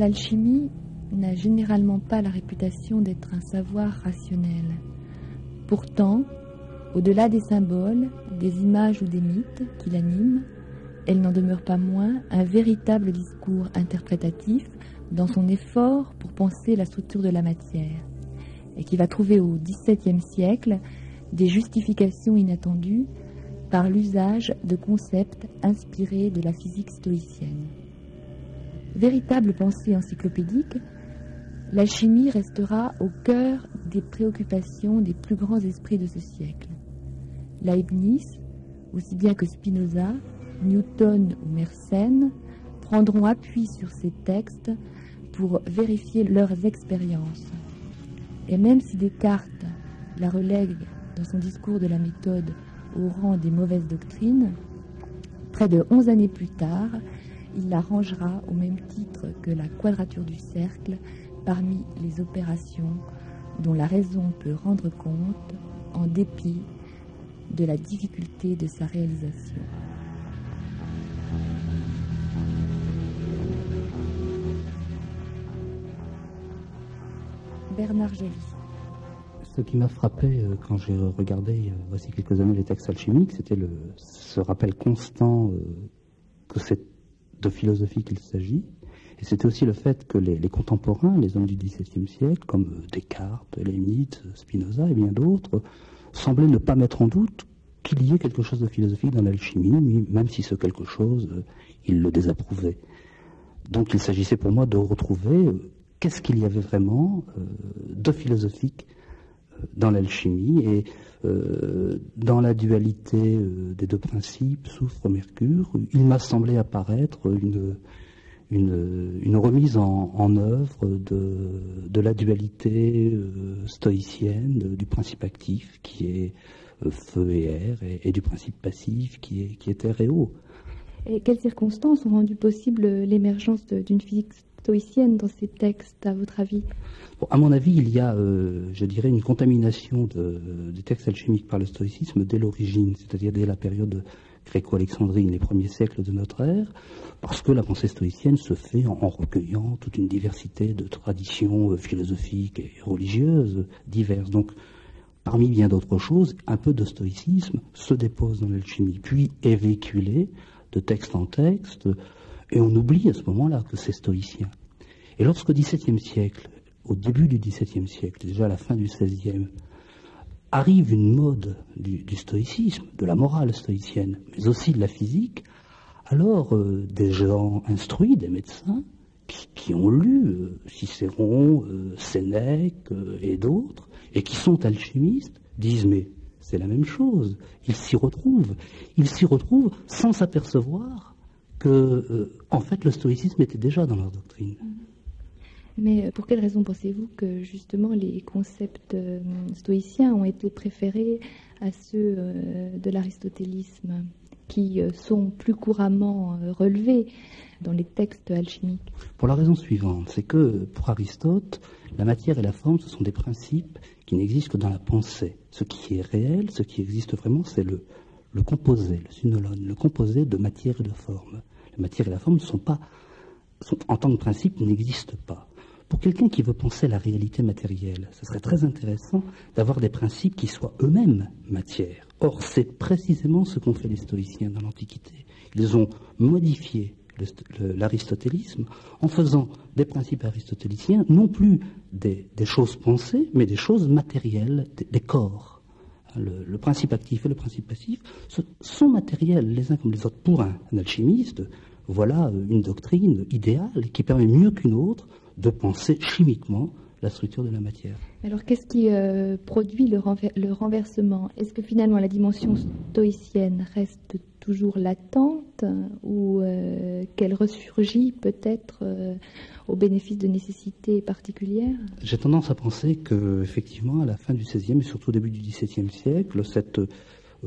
l'alchimie n'a généralement pas la réputation d'être un savoir rationnel. Pourtant, au-delà des symboles, des images ou des mythes qui l'animent, elle n'en demeure pas moins un véritable discours interprétatif dans son effort pour penser la structure de la matière, et qui va trouver au XVIIe siècle des justifications inattendues par l'usage de concepts inspirés de la physique stoïcienne. Véritable pensée encyclopédique, l'alchimie restera au cœur des préoccupations des plus grands esprits de ce siècle. Leibniz, aussi bien que Spinoza, Newton ou Mersenne, prendront appui sur ces textes pour vérifier leurs expériences. Et même si Descartes la relègue dans son discours de la méthode au rang des mauvaises doctrines, près de 11 années plus tard, il la rangera au même titre que la quadrature du cercle parmi les opérations dont la raison peut rendre compte en dépit de la difficulté de sa réalisation. Bernard Joly. Ce qui m'a frappé quand j'ai regardé voici quelques années les textes alchimiques, c'était ce rappel constant que c'est de philosophie qu'il s'agit. Et c'était aussi le fait que les contemporains, les hommes du XVIIe siècle, comme Descartes, Leibniz, Spinoza et bien d'autres, semblaient ne pas mettre en doute qu'il y ait quelque chose de philosophique dans l'alchimie, même si ce quelque chose, ils le désapprouvaient. Donc il s'agissait pour moi de retrouver qu'est-ce qu'il y avait vraiment de philosophique dans l'alchimie et dans la dualité des deux principes, soufre-mercure. Il m'a semblé apparaître une remise en œuvre de la dualité stoïcienne, du principe actif qui est feu et air, et du principe passif qui est terre et eau. Et quelles circonstances ont rendu possible l'émergence d'une physique stoïcienne dans ces textes, à votre avis? Bon, à mon avis, il y a, je dirais, une contamination des textes alchimiques par le stoïcisme dès l'origine, c'est-à-dire dès la période gréco-alexandrine, les premiers siècles de notre ère, parce que la pensée stoïcienne se fait en recueillant toute une diversité de traditions philosophiques et religieuses diverses. Donc, parmi bien d'autres choses, un peu de stoïcisme se dépose dans l'alchimie, puis est véhiculé de texte en texte, et on oublie à ce moment-là que c'est stoïcien. Et lorsqu'au XVIIe siècle, au début du XVIIe siècle, déjà à la fin du XVIe, arrive une mode du stoïcisme, de la morale stoïcienne, mais aussi de la physique, alors des gens instruits, des médecins, qui ont lu Cicéron, Sénèque et d'autres, et qui sont alchimistes, disent mais c'est la même chose, ils s'y retrouvent sans s'apercevoir que en fait le stoïcisme était déjà dans leur doctrine. Mais pour quelle raison pensez-vous que justement les concepts stoïciens ont été préférés à ceux de l'aristotélisme, qui sont plus couramment relevés dans les textes alchimiques? Pour la raison suivante, c'est que pour Aristote, la matière et la forme, ce sont des principes qui n'existent que dans la pensée. Ce qui est réel, ce qui existe vraiment, c'est le composé, le synolone, le composé de matière et de forme. La matière et la forme en tant que principe, n'existent pas. Pour quelqu'un qui veut penser la réalité matérielle, ce serait très intéressant d'avoir des principes qui soient eux-mêmes matière. Or, c'est précisément ce qu'ont fait les stoïciens dans l'Antiquité. Ils ont modifié l'aristotélisme en faisant des principes aristotéliciens, non plus des choses pensées, mais des choses matérielles, des corps. Le principe actif et le principe passif sont matériels les uns comme les autres. Pour un alchimiste, voilà une doctrine idéale qui permet mieux qu'une autre de penser chimiquement la structure de la matière. Alors qu'est-ce qui produit le renversement? Est-ce que finalement la dimension stoïcienne reste toujours latente ou qu'elle ressurgit peut-être au bénéfice de nécessités particulières? J'ai tendance à penser qu'effectivement à la fin du XVIe et surtout au début du XVIIe siècle, cette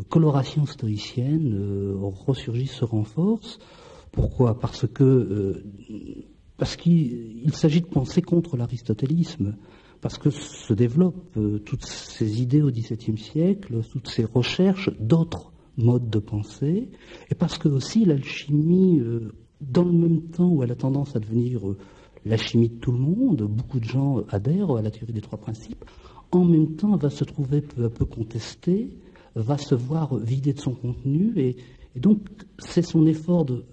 coloration stoïcienne ressurgit, se renforce. Pourquoi? Parce qu'il s'agit de penser contre l'aristotélisme, parce que se développent toutes ces idées au XVIIe siècle, toutes ces recherches d'autres modes de pensée, et parce que aussi l'alchimie, dans le même temps où elle a tendance à devenir la chimie de tout le monde, beaucoup de gens adhèrent à la théorie des trois principes, en même temps va se trouver peu à peu contestée, va se voir vidée de son contenu, et donc c'est un effort de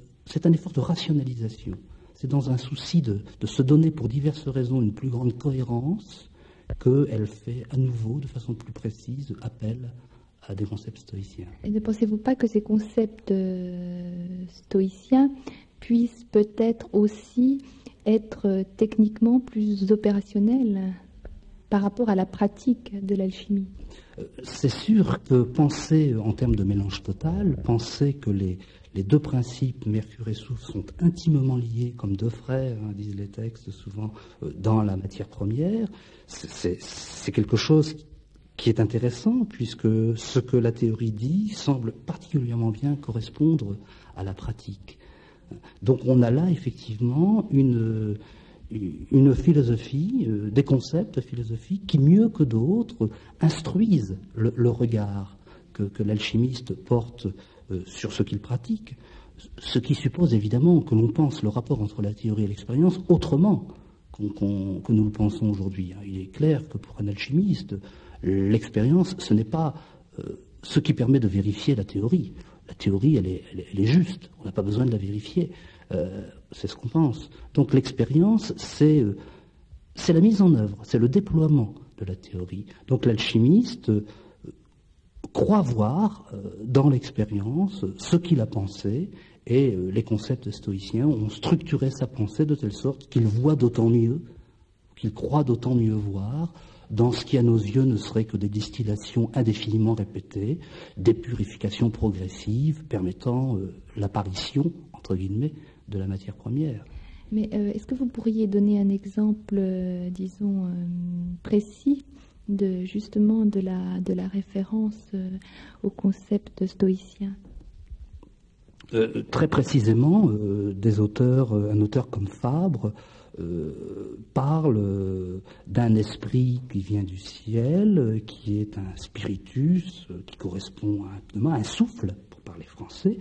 rationalisation. C'est dans un souci de se donner pour diverses raisons une plus grande cohérence qu'elle fait à nouveau, de façon plus précise, appel à des concepts stoïciens. Et ne pensez-vous pas que ces concepts stoïciens puissent peut-être aussi être techniquement plus opérationnels par rapport à la pratique de l'alchimie? C'est sûr que penser en termes de mélange total, penser que les deux principes, mercure et soufre, sont intimement liés comme deux frères, hein, disent les textes souvent, dans la matière première, c'est quelque chose qui est intéressant, puisque ce que la théorie dit semble particulièrement bien correspondre à la pratique. Donc on a là effectivement une philosophie, des concepts philosophiques qui, mieux que d'autres, instruisent le regard que l'alchimiste porte sur ce qu'il pratique, ce qui suppose évidemment que l'on pense le rapport entre la théorie et l'expérience autrement que nous le pensons aujourd'hui. Il est clair que pour un alchimiste, l'expérience, ce n'est pas ce qui permet de vérifier la théorie. La théorie, elle est juste, on n'a pas besoin de la vérifier, c'est ce qu'on pense. Donc l'expérience, c'est la mise en œuvre, c'est le déploiement de la théorie. Donc l'alchimiste croit voir dans l'expérience ce qu'il a pensé, et les concepts stoïciens ont structuré sa pensée de telle sorte qu'il voit d'autant mieux, qu'il croit d'autant mieux voir, dans ce qui à nos yeux ne serait que des distillations indéfiniment répétées, des purifications progressives permettant l'apparition, entre guillemets, de la matière première. Mais est-ce que vous pourriez donner un exemple, disons, précis justement de la référence au concept stoïcien? Très précisément, un auteur comme Fabre parle d'un esprit qui vient du ciel, qui est un spiritus, qui correspond à un souffle, pour parler français,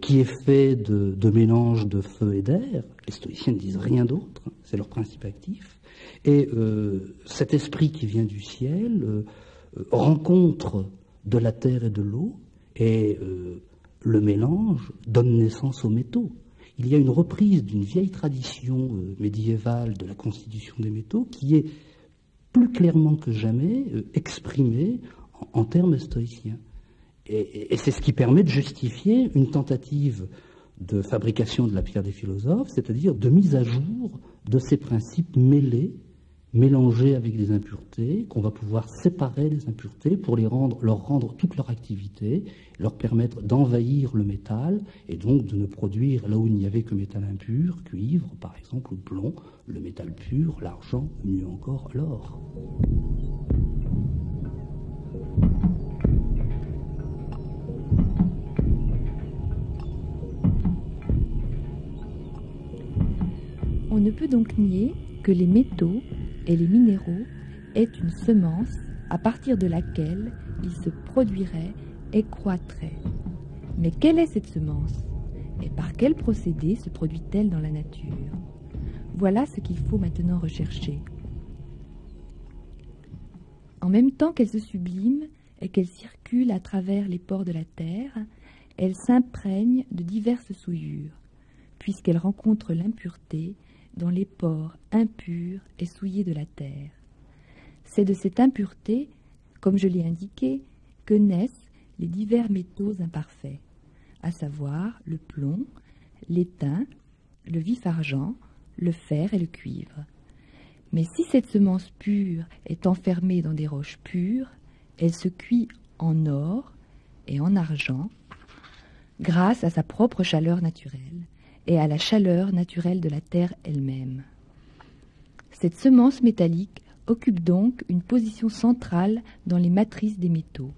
qui est fait de mélange de feu et d'air. Les stoïciens ne disent rien d'autre, c'est leur principe actif. Et cet esprit qui vient du ciel rencontre de la terre et de l'eau, et le mélange donne naissance aux métaux. Il y a une reprise d'une vieille tradition médiévale de la constitution des métaux qui est plus clairement que jamais exprimée en termes stoïciens. Et c'est ce qui permet de justifier une tentative de fabrication de la pierre des philosophes, c'est-à-dire de mise à jour de ces principes mélangés avec des impuretés, qu'on va pouvoir séparer des impuretés pour leur rendre toute leur activité, leur permettre d'envahir le métal, et donc de ne produire, là où il n'y avait que métal impur, cuivre par exemple, ou plomb, le métal pur, l'argent, ou mieux encore l'or. On ne peut donc nier que les métaux et les minéraux aient une semence à partir de laquelle ils se produiraient et croîtraient. Mais quelle est cette semence? Et par quel procédé se produit-elle dans la nature? Voilà ce qu'il faut maintenant rechercher. En même temps qu'elle se sublime et qu'elle circule à travers les pores de la terre, elle s'imprègne de diverses souillures, puisqu'elle rencontre l'impureté dans les pores impurs et souillés de la terre. C'est de cette impureté, comme je l'ai indiqué, que naissent les divers métaux imparfaits, à savoir le plomb, l'étain, le vif-argent, le fer et le cuivre. Mais si cette semence pure est enfermée dans des roches pures, elle se cuit en or et en argent grâce à sa propre chaleur naturelle et à la chaleur naturelle de la terre elle-même. Cette semence métallique occupe donc une position centrale dans les matrices des métaux,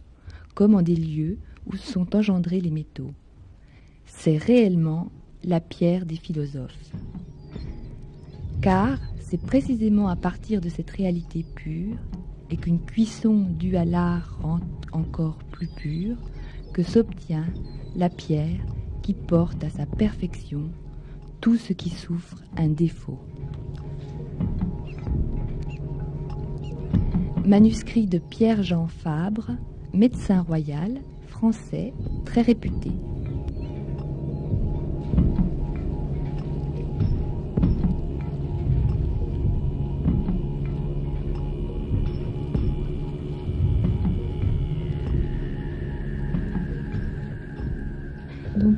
comme en des lieux où sont engendrés les métaux. C'est réellement la pierre des philosophes. Car c'est précisément à partir de cette réalité pure, et qu'une cuisson due à l'art rend encore plus pure, que s'obtient la pierre qui porte à sa perfection tout ce qui souffre un défaut. Manuscrit de Pierre-Jean Fabre, médecin royal, français, très réputé. Donc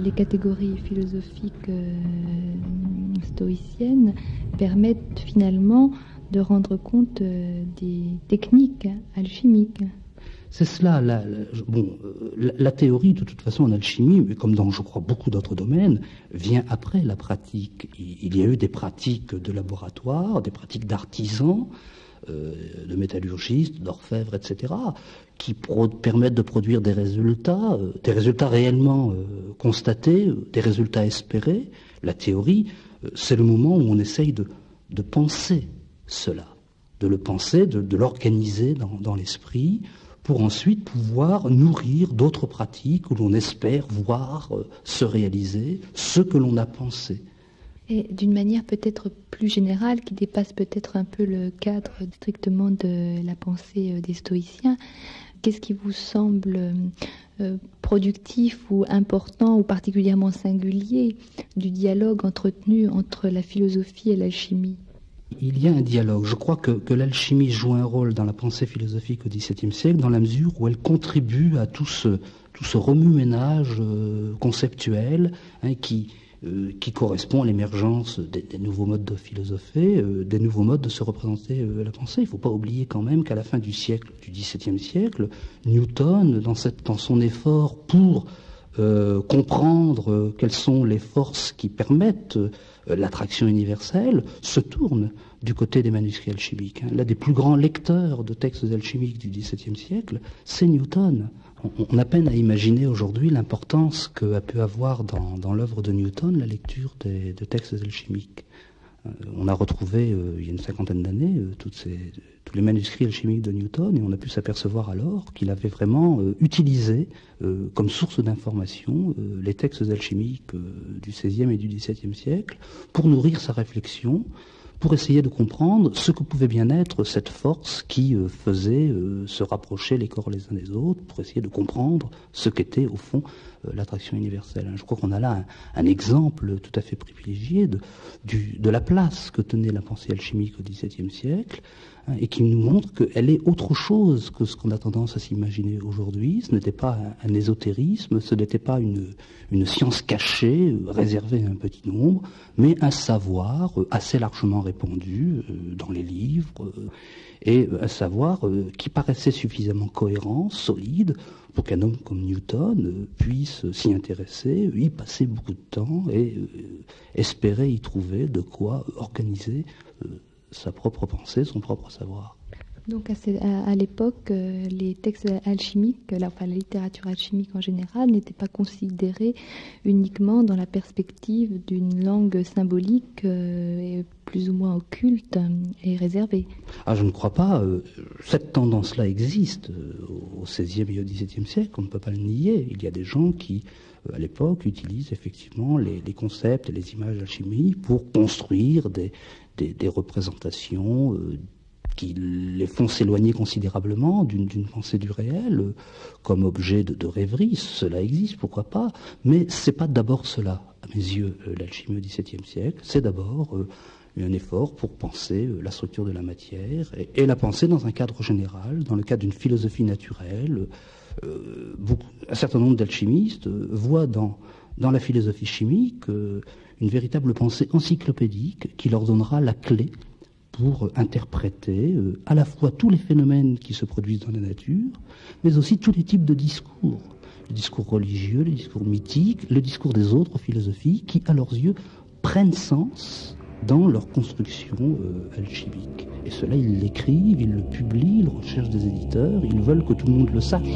les catégories philosophiques stoïciennes permettent finalement de rendre compte des techniques alchimiques. C'est cela. La théorie, de toute façon, en alchimie, mais comme dans, je crois, beaucoup d'autres domaines, vient après la pratique. Il y a eu des pratiques de laboratoire, des pratiques d'artisans, de métallurgistes, d'orfèvres, etc., qui permettent de produire des résultats réellement constatés, des résultats espérés. La théorie, c'est le moment où on essaye de penser cela, de le penser, de l'organiser dans l'esprit, pour ensuite pouvoir nourrir d'autres pratiques où l'on espère voir se réaliser ce que l'on a pensé. Et d'une manière peut-être plus générale, qui dépasse peut-être un peu le cadre strictement de la pensée des stoïciens, qu'est-ce qui vous semble productif ou important ou particulièrement singulier du dialogue entretenu entre la philosophie et l'alchimie ? Il y a un dialogue. Je crois que l'alchimie joue un rôle dans la pensée philosophique au XVIIe siècle, dans la mesure où elle contribue à tout ce remue-ménage conceptuel qui correspond à l'émergence des nouveaux modes de philosopher, des nouveaux modes de se représenter la pensée. Il ne faut pas oublier quand même qu'à la fin du XVIIe siècle, Newton, dans son effort pour comprendre quelles sont les forces qui permettent l'attraction universelle, se tourne du côté des manuscrits alchimiques. L'un des plus grands lecteurs de textes alchimiques du XVIIe siècle, c'est Newton. On a peine à imaginer aujourd'hui l'importance qu'a pu avoir dans l'œuvre de Newton la lecture de textes alchimiques. On a retrouvé, il y a une cinquantaine d'années, tous les manuscrits alchimiques de Newton, et on a pu s'apercevoir alors qu'il avait vraiment utilisé comme source d'information les textes alchimiques du XVIe et du XVIIe siècle pour nourrir sa réflexion, pour essayer de comprendre ce que pouvait bien être cette force qui faisait se rapprocher les corps les uns des autres, pour essayer de comprendre ce qu'était au fond l'attraction universelle. Je crois qu'on a là un exemple tout à fait privilégié de la place que tenait la pensée alchimique au XVIIe siècle, et qui nous montre qu'elle est autre chose que ce qu'on a tendance à s'imaginer aujourd'hui. Ce n'était pas un ésotérisme, ce n'était pas une science cachée, réservée à un petit nombre, mais un savoir assez largement répandu dans les livres, et un savoir qui paraissait suffisamment cohérent, solide, pour qu'un homme comme Newton puisse s'y intéresser, y passer beaucoup de temps, et espérer y trouver de quoi organiser sa propre pensée, son propre savoir. Donc à l'époque, les textes alchimiques, la littérature alchimique en général, n'étaient pas considérés uniquement dans la perspective d'une langue symbolique plus ou moins occulte et réservée. Ah, je ne crois pas. Cette tendance-là existe au XVIe et au XVIIe siècle, on ne peut pas le nier. Il y a des gens qui, à l'époque, utilisent effectivement les concepts et les images d'alchimie pour construire des représentations qui les font s'éloigner considérablement d'une pensée du réel, comme objet de rêverie. Cela existe, pourquoi pas, mais c'est pas d'abord cela, à mes yeux, l'alchimie au XVIIe siècle. C'est d'abord un effort pour penser la structure de la matière et la penser dans un cadre général, dans le cadre d'une philosophie naturelle. Un certain nombre d'alchimistes voient dans la philosophie chimique une véritable pensée encyclopédique qui leur donnera la clé pour interpréter à la fois tous les phénomènes qui se produisent dans la nature, mais aussi tous les types de discours. Le discours religieux, le discours mythique, le discours des autres philosophies qui, à leurs yeux, prennent sens dans leur construction alchimique. Et cela, ils l'écrivent, ils le publient, ils recherchent des éditeurs, ils veulent que tout le monde le sache.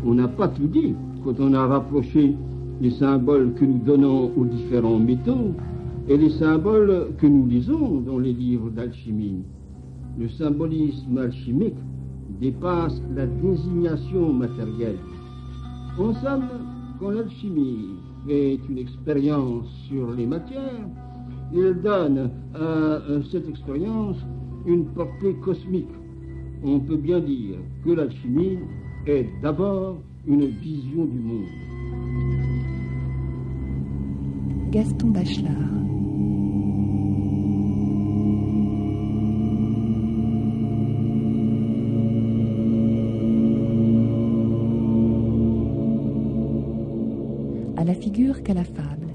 On n'a pas tout dit quand on a rapproché les symboles que nous donnons aux différents métaux et les symboles que nous lisons dans les livres d'alchimie. Le symbolisme alchimique dépasse la désignation matérielle. En somme, quand l'alchimie fait une expérience sur les matières, il donne à cette expérience une portée cosmique. On peut bien dire que l'alchimie est d'abord une vision du monde. Gaston Bachelard. À la figure qu'à la fable,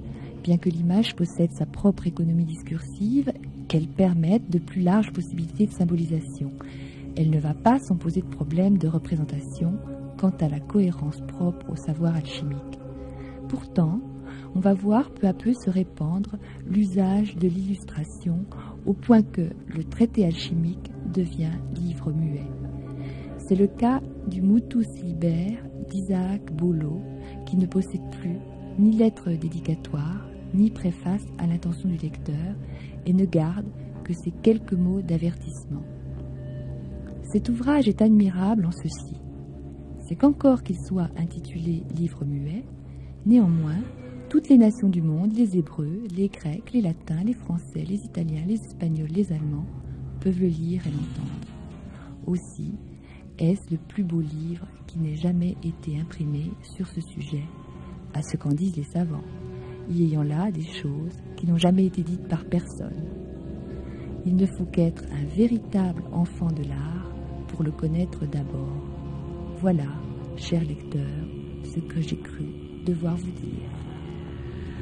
bien que l'image possède sa propre économie discursive, qu'elle permette de plus larges possibilités de symbolisation. Elle ne va pas s'en poser de problème de représentation quant à la cohérence propre au savoir alchimique. Pourtant, on va voir peu à peu se répandre l'usage de l'illustration au point que le traité alchimique devient livre muet. C'est le cas du Mutus Liber d'Isaac Boileau, qui ne possède plus ni lettre dédicatoire, ni préface à l'intention du lecteur, et ne garde que ces quelques mots d'avertissement. Cet ouvrage est admirable en ceci, c'est qu'encore qu'il soit intitulé livre muet, néanmoins, toutes les nations du monde, les Hébreux, les Grecs, les Latins, les Français, les Italiens, les Espagnols, les Allemands, peuvent le lire et l'entendre. Aussi, est-ce le plus beau livre qui n'ait jamais été imprimé sur ce sujet, à ce qu'en disent les savants, y ayant là des choses qui n'ont jamais été dites par personne. Il ne faut qu'être un véritable enfant de l'art pour le connaître d'abord. Voilà, chers lecteurs, ce que j'ai cru devoir vous dire.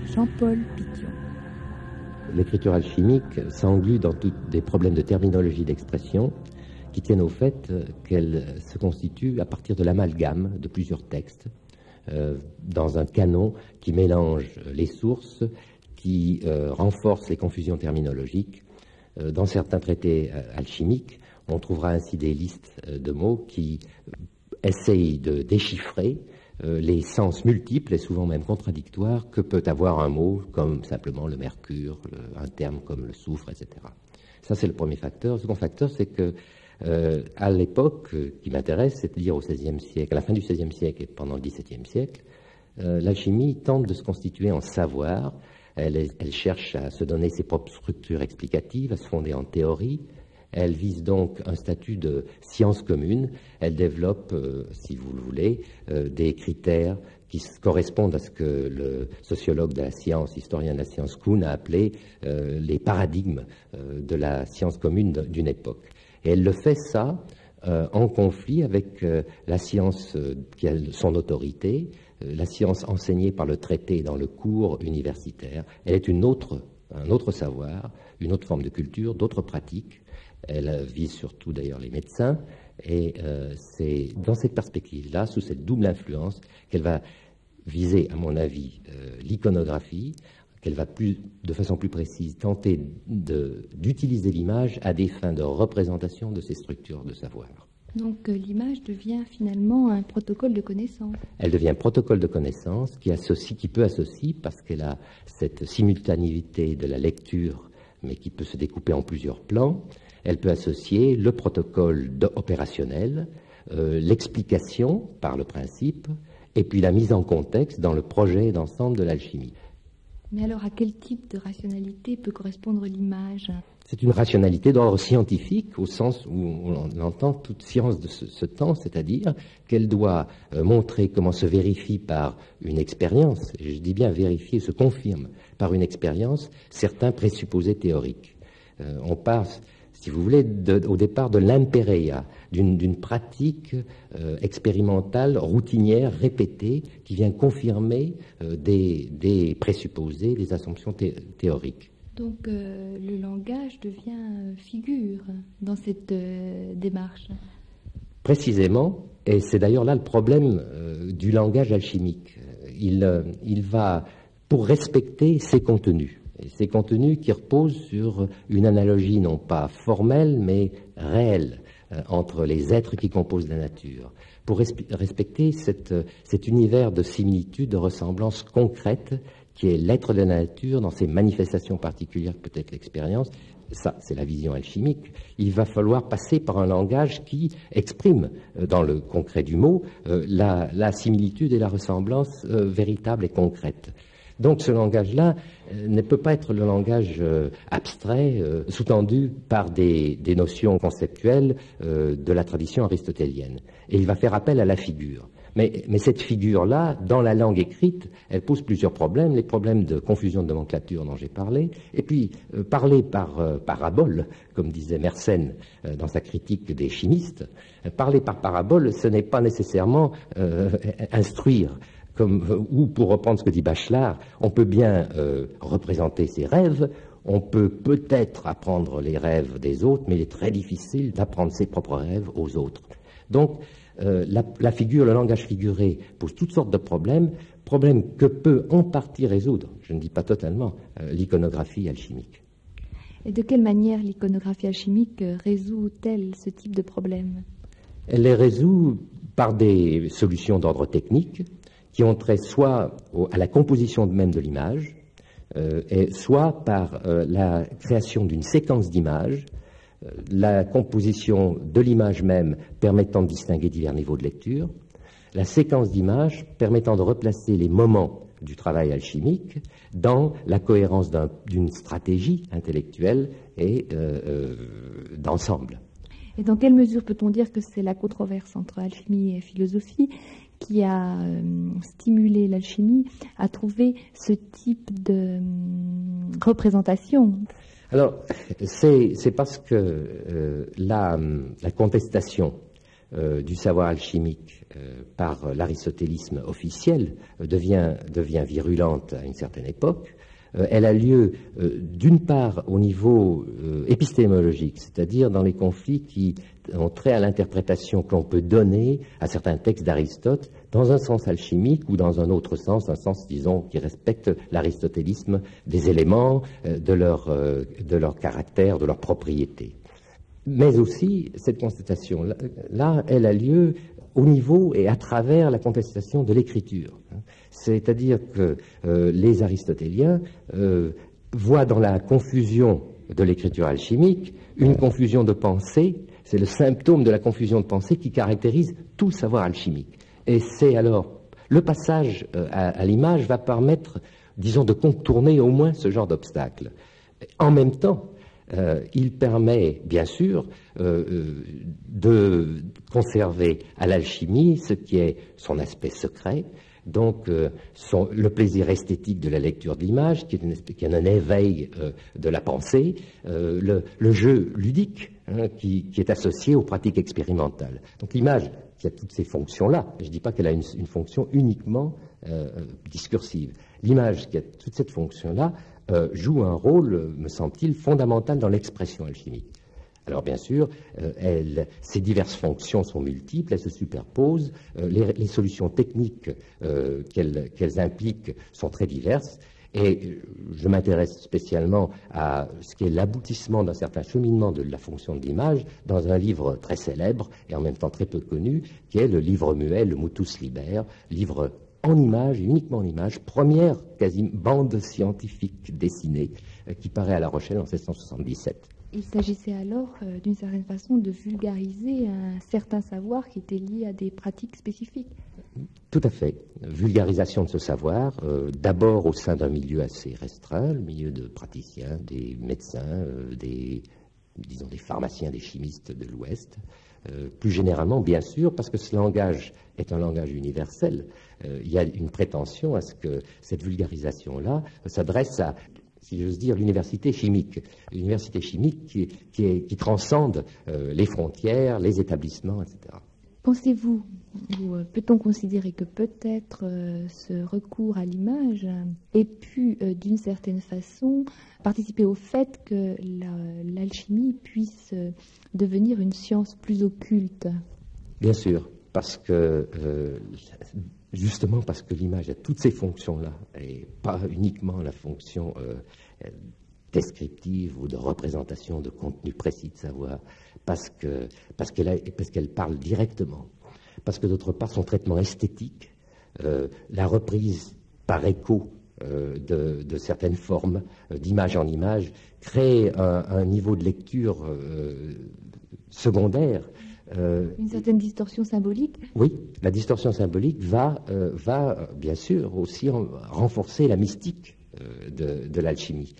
Jean-Paul Piquion. L'écriture alchimique s'englue dans des problèmes de terminologie d'expression qui tiennent au fait qu'elle se constitue à partir de l'amalgame de plusieurs textes dans un canon qui mélange les sources, qui renforce les confusions terminologiques. Dans certains traités alchimiques, on trouvera ainsi des listes de mots qui essayent de déchiffrer les sens multiples et souvent même contradictoires que peut avoir un mot comme simplement le mercure, un terme comme le soufre, etc. Ça, c'est le premier facteur. Le second facteur, c'est que à l'époque qui m'intéresse, c'est-à-dire au XVIe siècle, à la fin du XVIe siècle et pendant le XVIIe siècle, l'alchimie tente de se constituer en savoir. Elle cherche à se donner ses propres structures explicatives, à se fonder en théorie. Elle vise donc un statut de science commune. Elle développe, si vous le voulez, des critères qui correspondent à ce que le sociologue de la science, historien de la science Kuhn a appelé les paradigmes de la science commune d'une époque. Et elle le fait ça en conflit avec la science qui a son autorité, la science enseignée par le traité dans le cours universitaire. Elle est un autre savoir, une autre forme de culture, d'autres pratiques. Elle vise surtout d'ailleurs les médecins, et c'est dans cette perspective-là, sous cette double influence, qu'elle va viser, à mon avis, l'iconographie, qu'elle va de façon plus précise tenter d'utiliser l'image à des fins de représentation de ces structures de savoir. Donc l'image devient finalement un protocole de connaissance. Elle devient un protocole de connaissance qui peut associer, parce qu'elle a cette simultanéité de la lecture, mais qui peut se découper en plusieurs plans. Elle peut associer le protocole opérationnel, l'explication par le principe, et puis la mise en contexte dans le projet d'ensemble de l'alchimie. Mais alors, à quel type de rationalité peut correspondre l'image? C'est une rationalité d'ordre scientifique, au sens où on entend toute science de ce temps, c'est-à-dire qu'elle doit montrer comment se vérifie par une expérience, et je dis bien vérifier, se confirme par une expérience, certains présupposés théoriques. On passe, si vous voulez, au départ de l'impéria, d'une pratique expérimentale, routinière, répétée, qui vient confirmer des présupposés, des assumptions théoriques. Donc le langage devient figure dans cette démarche. Précisément, et c'est d'ailleurs là le problème du langage alchimique. Il va, pour respecter ses contenus, et ces contenus qui reposent sur une analogie non pas formelle, mais réelle, entre les êtres qui composent la nature, pour respecter cet univers de similitude, de ressemblance concrète qui est l'être de la nature dans ses manifestations particulières, peut-être l'expérience. Ça, c'est la vision alchimique. Il va falloir passer par un langage qui exprime, dans le concret du mot, la similitude et la ressemblance véritable et concrète. Donc ce langage-là ne peut pas être le langage abstrait, sous-tendu par des notions conceptuelles de la tradition aristotélienne. Et il va faire appel à la figure. Mais cette figure-là, dans la langue écrite, elle pose plusieurs problèmes, les problèmes de confusion de nomenclature dont j'ai parlé, et puis parler par parabole, comme disait Mersenne dans sa critique des chimistes, parler par parabole, ce n'est pas nécessairement instruire. Ou pour reprendre ce que dit Bachelard, on peut bien représenter ses rêves, on peut peut-être apprendre les rêves des autres, mais il est très difficile d'apprendre ses propres rêves aux autres. Donc, la figure, le langage figuré pose toutes sortes de problèmes que peut en partie résoudre, je ne dis pas totalement, l'iconographie alchimique. Et de quelle manière l'iconographie alchimique résout-elle ce type de problème? Elle les résout par des solutions d'ordre technique qui ont trait soit à la composition même de l'image, et soit par la création d'une séquence d'images, la composition de l'image même permettant de distinguer divers niveaux de lecture, la séquence d'images permettant de replacer les moments du travail alchimique dans la cohérence d'une stratégie intellectuelle et d'ensemble. Et dans quelle mesure peut-on dire que c'est la controverse entre alchimie et philosophie qui a stimulé l'alchimie à trouver ce type de représentation? Alors, c'est parce que la contestation du savoir alchimique par l'aristotélisme officiel devient virulente à une certaine époque. Elle a lieu d'une part au niveau épistémologique, c'est-à-dire dans les conflits qui ont trait à l'interprétation que l'on peut donner à certains textes d'Aristote dans un sens alchimique ou dans un autre sens, un sens, disons, qui respecte l'aristotélisme des éléments, de leur caractère, de leur propriété. Mais aussi, cette constatation-là, elle a lieu au niveau et à travers la contestation de l'écriture. C'est-à-dire que les aristotéliens voient dans la confusion de l'écriture alchimique une confusion de pensée, c'est le symptôme de la confusion de pensée qui caractérise tout le savoir alchimique. Et c'est alors, le passage à l'image va permettre, disons, de contourner au moins ce genre d'obstacle. En même temps, il permet, bien sûr, de conserver à l'alchimie ce qui est son aspect secret, donc le plaisir esthétique de la lecture de l'image, qui est un éveil de la pensée, le jeu ludique, qui est associé aux pratiques expérimentales. Donc l'image, qui a toutes ces fonctions-là, je ne dis pas qu'elle a une fonction uniquement discursive, l'image qui a toute cette fonction-là joue un rôle, me semble-t-il, fondamental dans l'expression alchimique. Alors bien sûr, ces diverses fonctions sont multiples, elles se superposent, les solutions techniques qu'elles impliquent sont très diverses, et je m'intéresse spécialement à ce qui est l'aboutissement d'un certain cheminement de la fonction de l'image dans un livre très célèbre et en même temps très peu connu, qui est le livre muet, le Mutus Liber, livre en images, uniquement en images, première bande scientifique dessinée qui paraît à La Rochelle en 1677. Il s'agissait alors, d'une certaine façon, de vulgariser un certain savoir qui était lié à des pratiques spécifiques. Tout à fait. Vulgarisation de ce savoir, d'abord au sein d'un milieu assez restreint, le milieu de praticiens, des médecins, des pharmaciens, des chimistes de l'Ouest. Plus généralement, bien sûr, parce que ce langage est un langage universel, il y a une prétention à ce que cette vulgarisation-là s'adresse à, si j'ose dire, l'université chimique qui transcende les frontières, les établissements, etc. Pensez-vous, ou peut-on considérer que peut-être ce recours à l'image ait pu, d'une certaine façon, participer au fait que l'alchimie puisse devenir une science plus occulte? Bien sûr, parce que justement parce que l'image a toutes ces fonctions-là, et pas uniquement la fonction descriptive ou de représentation de contenu précis de savoir, parce qu'elle parle directement, parce que d'autre part son traitement esthétique, la reprise par écho de certaines formes, d'image en image, crée un niveau de lecture secondaire. Une certaine distorsion symbolique. Oui, la distorsion symbolique va bien sûr aussi renforcer la mystique de l'alchimie.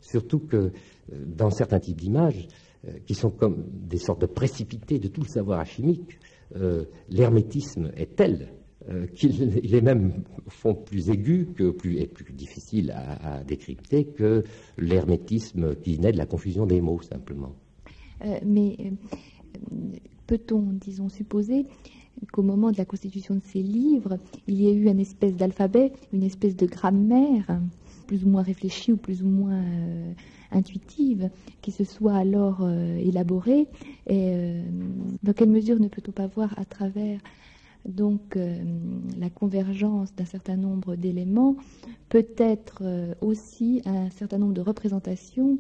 Surtout que dans certains types d'images, qui sont comme des sortes de précipités de tout le savoir alchimique, l'hermétisme est tel qu'il est même au fond plus aigu et plus difficile à décrypter que l'hermétisme qui naît de la confusion des mots, simplement. Mais peut-on, disons, supposer qu'au moment de la constitution de ces livres, il y a eu une espèce d'alphabet, une espèce de grammaire, plus ou moins réfléchie ou plus ou moins intuitive, qui se soit alors élaborée, et dans quelle mesure ne peut-on pas voir à travers donc la convergence d'un certain nombre d'éléments, peut-être aussi un certain nombre de représentations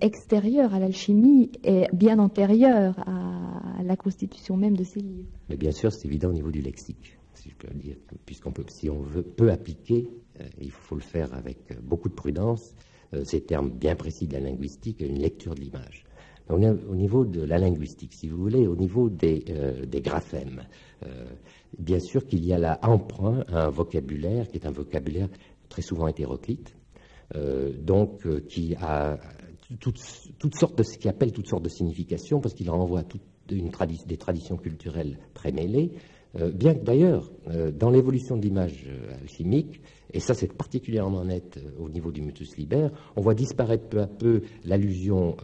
extérieures à l'alchimie et bien antérieures à la constitution même de ces livres. Mais bien sûr, c'est évident au niveau du lexique, si je peux le dire, si on peut appliquer, il faut le faire avec beaucoup de prudence, ces termes bien précis de la linguistique et une lecture de l'image. Au niveau de la linguistique, si vous voulez, au niveau des graphèmes, bien sûr qu'il y a là emprunt à un vocabulaire qui est un vocabulaire très souvent hétéroclite, qui a toutes sortes de ce qu'il appelle toutes sortes de significations, parce qu'il renvoie à des traditions culturelles très mêlées, bien que d'ailleurs, dans l'évolution de l'image alchimique, et ça c'est particulièrement net au niveau du Mutus Liber, on voit disparaître peu à peu l'allusion,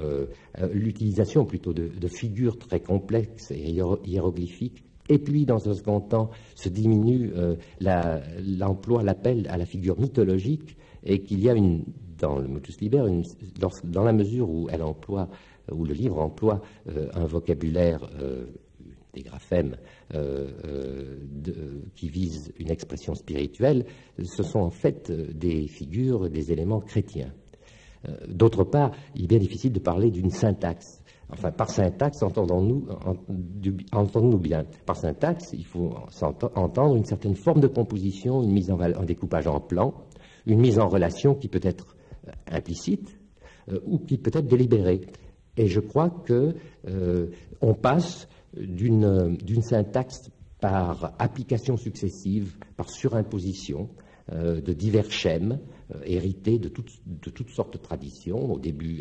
l'utilisation plutôt de figures très complexes et hiéroglyphiques, et puis dans un second temps se diminue l'emploi, l'appel à la figure mythologique, et qu'il y a dans le Mutus Liber, dans la mesure où le livre emploie un vocabulaire des graphèmes qui visent une expression spirituelle, ce sont en fait des figures, des éléments chrétiens. D'autre part, il est bien difficile de parler d'une syntaxe. Enfin, par syntaxe, entendons-nous bien. Par syntaxe, il faut entendre une certaine forme de composition, une mise en découpage en plan, une mise en relation qui peut être implicite ou qui peut être délibérée. Et je crois que on passe d'une syntaxe par application successive, par surimposition de divers schèmes hérités de toutes sortes de traditions, au début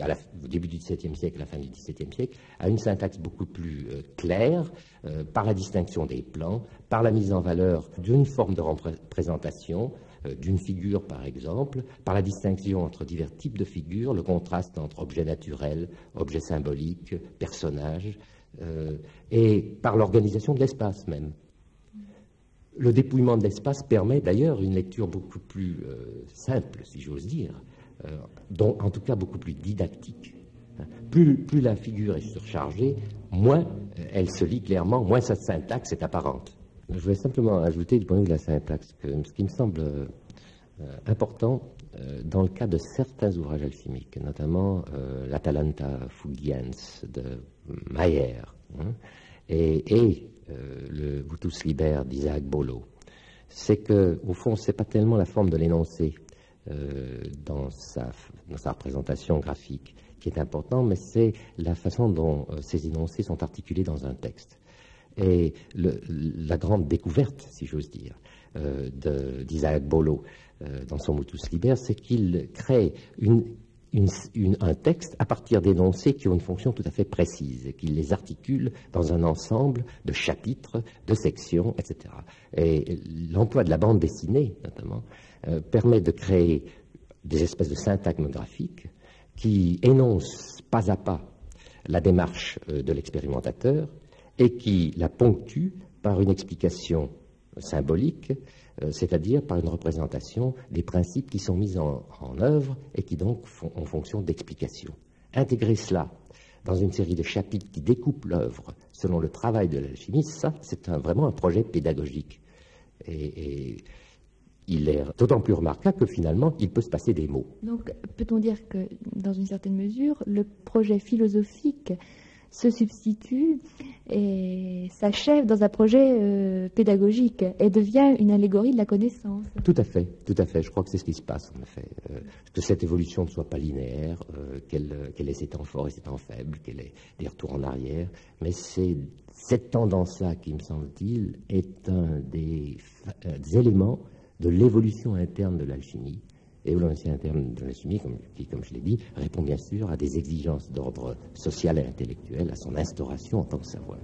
du XVIIe siècle, à la fin du XVIIe siècle, à une syntaxe beaucoup plus claire, par la distinction des plans, par la mise en valeur d'une forme de représentation, d'une figure par exemple, par la distinction entre divers types de figures, le contraste entre objets naturels, objets symboliques, personnages, et par l'organisation de l'espace même. Le dépouillement de l'espace permet d'ailleurs une lecture beaucoup plus simple, si j'ose dire, en tout cas beaucoup plus didactique. Plus la figure est surchargée, moins elle se lit clairement, moins sa syntaxe est apparente. Je voulais simplement ajouter du point de vue de la syntaxe ce qui me semble important dans le cas de certains ouvrages alchimiques, notamment l'Atalanta Fugiens de Mayer et le Mutus Liber d'Isaac Bolo, c'est que au fond, c'est pas tellement la forme de l'énoncé dans sa représentation graphique qui est important, mais c'est la façon dont ces énoncés sont articulés dans un texte. Et la grande découverte, si j'ose dire, d'Isaac Bolo dans son Mutus Liber, c'est qu'il crée un texte à partir d'énoncés qui ont une fonction tout à fait précise, qu'il les articule dans un ensemble de chapitres, de sections, etc. Et l'emploi de la bande dessinée, notamment, permet de créer des espèces de syntagmes graphiques qui énoncent pas à pas la démarche de l'expérimentateur et qui la ponctuent par une explication symbolique, c'est-à-dire par une représentation des principes qui sont mis en œuvre et qui donc ont fonction d'explication. Intégrer cela dans une série de chapitres qui découpent l'œuvre selon le travail de l'alchimiste, ça, c'est vraiment un projet pédagogique. Et il est d'autant plus remarquable que finalement, il peut se passer des mots. Donc, peut-on dire que, dans une certaine mesure, le projet philosophique se substitue et s'achève dans un projet pédagogique et devient une allégorie de la connaissance. Tout à fait, tout à fait. Je crois que c'est ce qui se passe, en effet. Que cette évolution ne soit pas linéaire, qu'elle ait ses temps forts et ses temps faibles, qu'elle ait des retours en arrière. Mais c'est cette tendance-là, qui me semble-t-il, est un des éléments de l'évolution interne de l'alchimie. Et l'évolution interne de l'alchimie, comme je l'ai dit, répond bien sûr à des exigences d'ordre social et intellectuel, à son instauration en tant que savoir.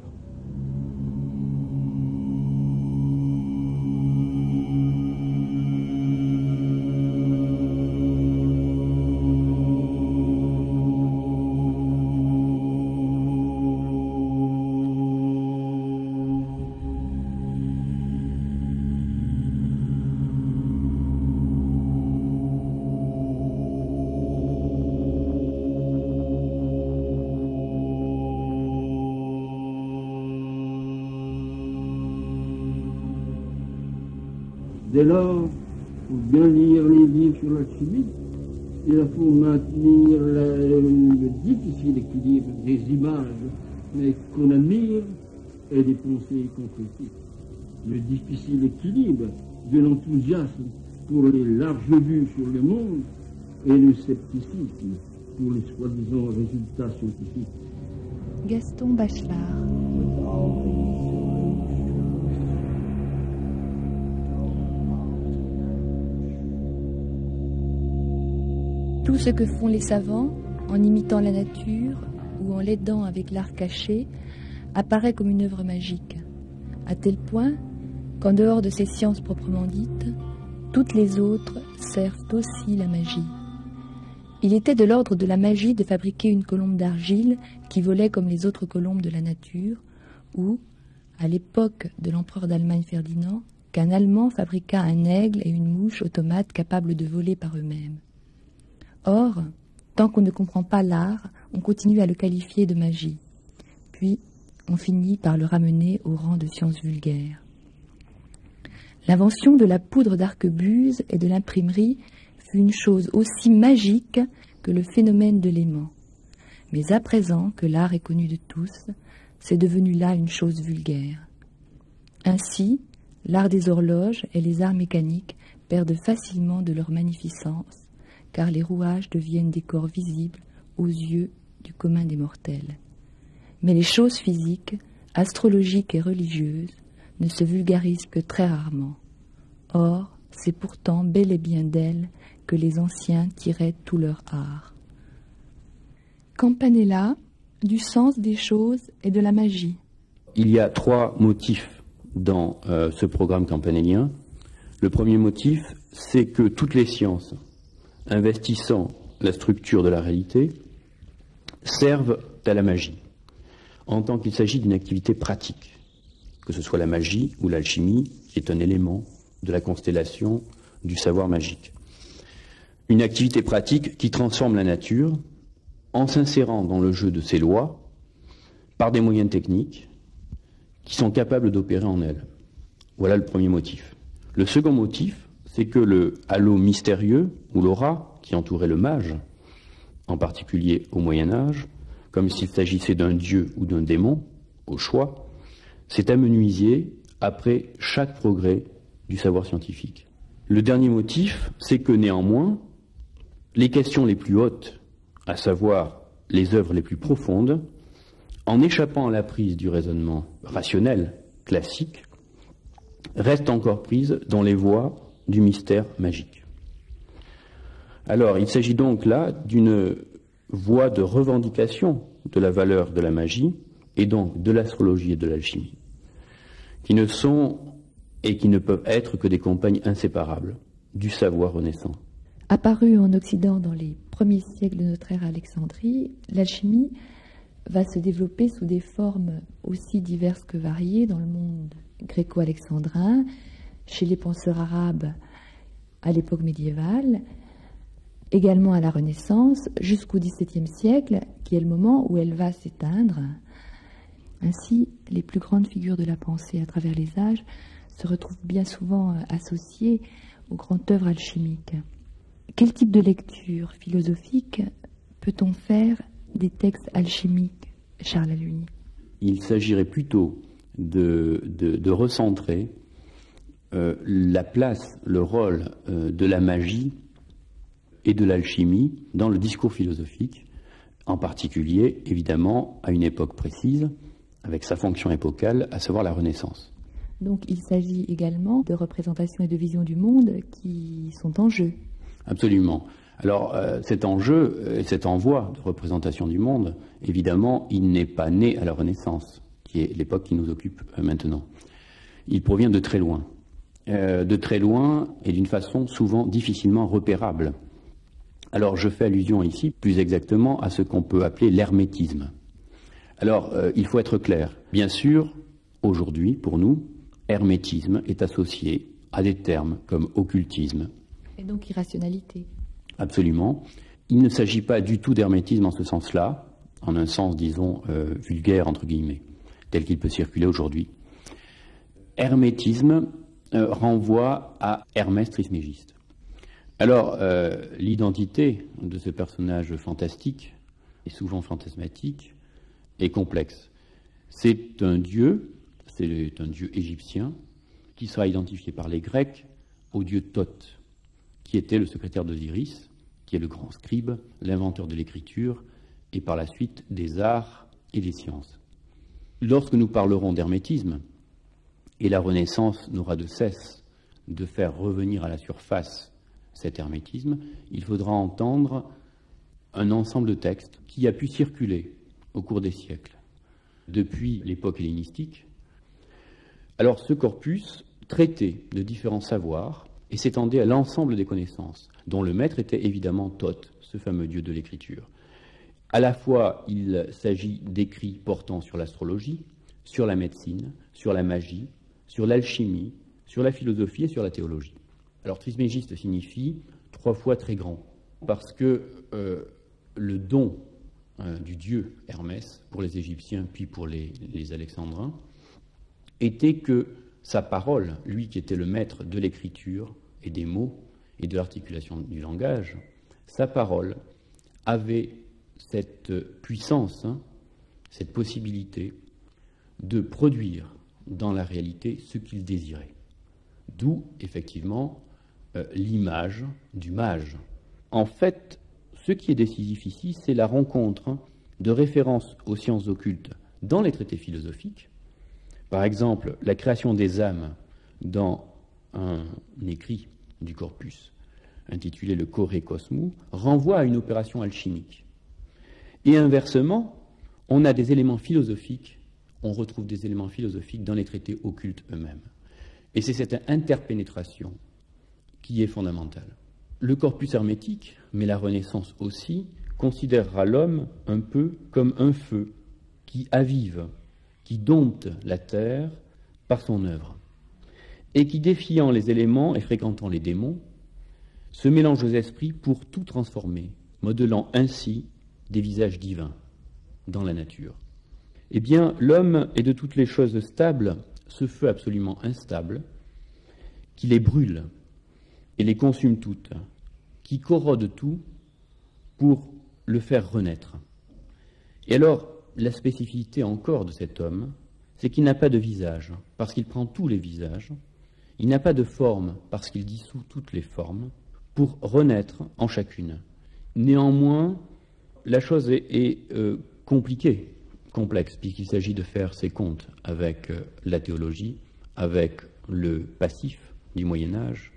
Dès lors, pour bien lire les livres sur l'alchimie, il faut maintenir le difficile équilibre des images, mais qu'on admire, et des pensées qu'on critique. Le difficile équilibre de l'enthousiasme pour les larges vues sur le monde et le scepticisme pour les soi-disant résultats scientifiques. Gaston Bachelard. Tout ce que font les savants, en imitant la nature ou en l'aidant avec l'art caché, apparaît comme une œuvre magique, à tel point qu'en dehors de ces sciences proprement dites, toutes les autres servent aussi la magie. Il était de l'ordre de la magie de fabriquer une colombe d'argile qui volait comme les autres colombes de la nature, ou, à l'époque de l'empereur d'Allemagne Ferdinand, qu'un Allemand fabriqua un aigle et une mouche automates capables de voler par eux-mêmes. Or, tant qu'on ne comprend pas l'art, on continue à le qualifier de magie. Puis, on finit par le ramener au rang de science vulgaire. L'invention de la poudre d'arquebuse et de l'imprimerie fut une chose aussi magique que le phénomène de l'aimant. Mais à présent que l'art est connu de tous, c'est devenu là une chose vulgaire. Ainsi, l'art des horloges et les arts mécaniques perdent facilement de leur magnificence, car les rouages deviennent des corps visibles aux yeux du commun des mortels. Mais les choses physiques, astrologiques et religieuses ne se vulgarisent que très rarement. Or, c'est pourtant bel et bien d'elles que les anciens tiraient tout leur art. Campanella, du sens des choses et de la magie. Il y a 3 motifs dans ce programme campanellien. Le premier motif, c'est que toutes les sciences investissant la structure de la réalité, servent à la magie, en tant qu'il s'agit d'une activité pratique, que ce soit la magie ou l'alchimie, qui est un élément de la constellation du savoir magique. Une activité pratique qui transforme la nature en s'insérant dans le jeu de ses lois par des moyens techniques qui sont capables d'opérer en elle. Voilà le premier motif. Le second motif, c'est que le halo mystérieux, ou l'aura, qui entourait le mage, en particulier au Moyen-Âge, comme s'il s'agissait d'un dieu ou d'un démon, au choix, s'est amenuisé après chaque progrès du savoir scientifique. Le dernier motif, c'est que néanmoins, les questions les plus hautes, à savoir les œuvres les plus profondes, en échappant à la prise du raisonnement rationnel, classique, restent encore prises dans les voies du mystère magique. Alors, il s'agit donc là d'une voie de revendication de la valeur de la magie, et donc de l'astrologie et de l'alchimie, qui ne sont et qui ne peuvent être que des compagnes inséparables du savoir renaissant. Apparue en Occident dans les premiers siècles de notre ère à Alexandrie, l'alchimie va se développer sous des formes aussi diverses que variées dans le monde gréco-alexandrin, chez les penseurs arabes à l'époque médiévale, également à la Renaissance, jusqu'au XVIIe siècle, qui est le moment où elle va s'éteindre. Ainsi, les plus grandes figures de la pensée à travers les âges se retrouvent bien souvent associées aux grandes œuvres alchimiques. Quel type de lecture philosophique peut-on faire des textes alchimiques Charles Aluni? Il s'agirait plutôt de recentrer la place, le rôle de la magie et de l'alchimie dans le discours philosophique, en particulier, évidemment, à une époque précise, avec sa fonction épocale, à savoir la Renaissance. Donc il s'agit également de représentations et de visions du monde qui sont en jeu. Absolument. Alors cet enjeu, cet envoi de représentation du monde, évidemment, il n'est pas né à la Renaissance, qui est l'époque qui nous occupe maintenant. Il provient de très loin et d'une façon souvent difficilement repérable. Alors je fais allusion ici plus exactement à ce qu'on peut appeler l'hermétisme. Alors il faut être clair. Bien sûr, aujourd'hui, pour nous, hermétisme est associé à des termes comme occultisme. Et donc irrationalité. Absolument. Il ne s'agit pas du tout d'hermétisme en ce sens-là, en un sens, disons, vulgaire, entre guillemets, tel qu'il peut circuler aujourd'hui. Hermétisme renvoie à Hermès Trismégiste. Alors, l'identité de ce personnage fantastique, et souvent fantasmatique, est complexe. C'est un dieu égyptien, qui sera identifié par les Grecs au dieu Thoth, qui était le secrétaire d'Osiris, qui est le grand scribe, l'inventeur de l'écriture, et par la suite des arts et des sciences. Lorsque nous parlerons d'hermétisme, et la Renaissance n'aura de cesse de faire revenir à la surface cet hermétisme, il faudra entendre un ensemble de textes qui a pu circuler au cours des siècles, depuis l'époque hellénistique. Alors ce corpus traitait de différents savoirs et s'étendait à l'ensemble des connaissances, dont le maître était évidemment Thoth, ce fameux dieu de l'écriture. À la fois, il s'agit d'écrits portant sur l'astrologie, sur la médecine, sur la magie, sur l'alchimie, sur la philosophie et sur la théologie. Alors Trismégiste signifie 3 fois très grand, parce que le don du dieu Hermès pour les Égyptiens puis pour les Alexandrins était que sa parole, lui qui était le maître de l'écriture et des mots et de l'articulation du langage, sa parole avait cette puissance, cette possibilité de produire dans la réalité ce qu'il désirait. D'où, effectivement, l'image du mage. En fait, ce qui est décisif ici, c'est la rencontre de références aux sciences occultes dans les traités philosophiques. Par exemple, la création des âmes dans un écrit du corpus intitulé le Choré Cosmou renvoie à une opération alchimique. Et inversement, on a des éléments philosophiques, on retrouve des éléments philosophiques dans les traités occultes eux-mêmes. Et c'est cette interpénétration qui est fondamentale. Le corpus hermétique, mais la Renaissance aussi, considérera l'homme un peu comme un feu qui avive, qui dompte la terre par son œuvre, et qui, défiant les éléments et fréquentant les démons, se mélange aux esprits pour tout transformer, modelant ainsi des visages divins dans la nature. Eh bien, l'homme est de toutes les choses stables, ce feu absolument instable, qui les brûle et les consume toutes, qui corrode tout pour le faire renaître. Et alors, la spécificité encore de cet homme, c'est qu'il n'a pas de visage, parce qu'il prend tous les visages, il n'a pas de forme, parce qu'il dissout toutes les formes, pour renaître en chacune. Néanmoins, la chose est compliquée, complexe, puisqu'il s'agit de faire ses comptes avec la théologie, avec le passif du Moyen-Âge,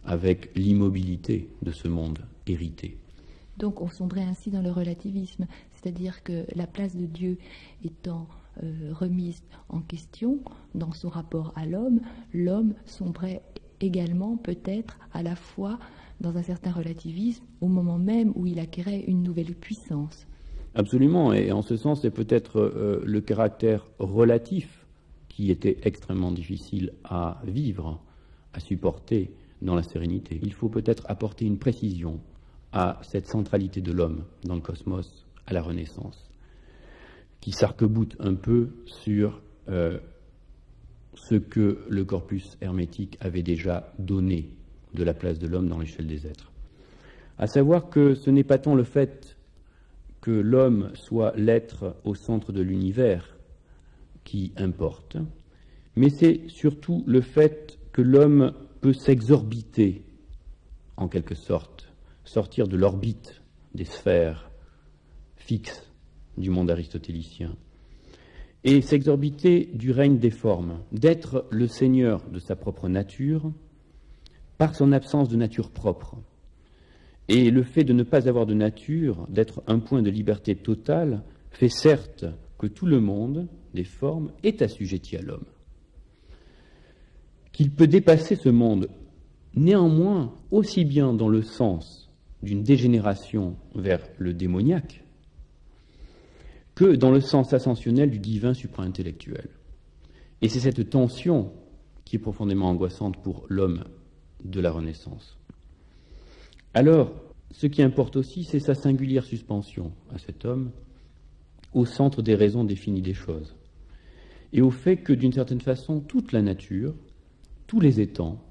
avec l'immobilité de ce monde hérité. Donc on sombrait ainsi dans le relativisme, c'est-à-dire que la place de Dieu étant remise en question dans son rapport à l'homme, l'homme sombrait également peut-être à la fois dans un certain relativisme au moment même où il acquérait une nouvelle puissance. Absolument, et en ce sens c'est peut-être le caractère relatif qui était extrêmement difficile à vivre, à supporter dans la sérénité. Il faut peut-être apporter une précision à cette centralité de l'homme dans le cosmos à la Renaissance, qui s'arc-boute un peu sur ce que le corpus hermétique avait déjà donné de la place de l'homme dans l'échelle des êtres. À savoir que ce n'est pas tant le fait que l'homme soit l'être au centre de l'univers qui importe, mais c'est surtout le fait que l'homme peut s'exorbiter, en quelque sorte, sortir de l'orbite des sphères fixes du monde aristotélicien, et s'exorbiter du règne des formes, d'être le seigneur de sa propre nature par son absence de nature propre. Et le fait de ne pas avoir de nature, d'être un point de liberté totale, fait certes que tout le monde des formes est assujetti à l'homme. Qu'il peut dépasser ce monde, néanmoins, aussi bien dans le sens d'une dégénération vers le démoniaque, que dans le sens ascensionnel du divin supra-intellectuel. Et c'est cette tension qui est profondément angoissante pour l'homme de la Renaissance. Alors, ce qui importe aussi, c'est sa singulière suspension à cet homme au centre des raisons définies des choses, et au fait que, d'une certaine façon, toute la nature, tous les étangs,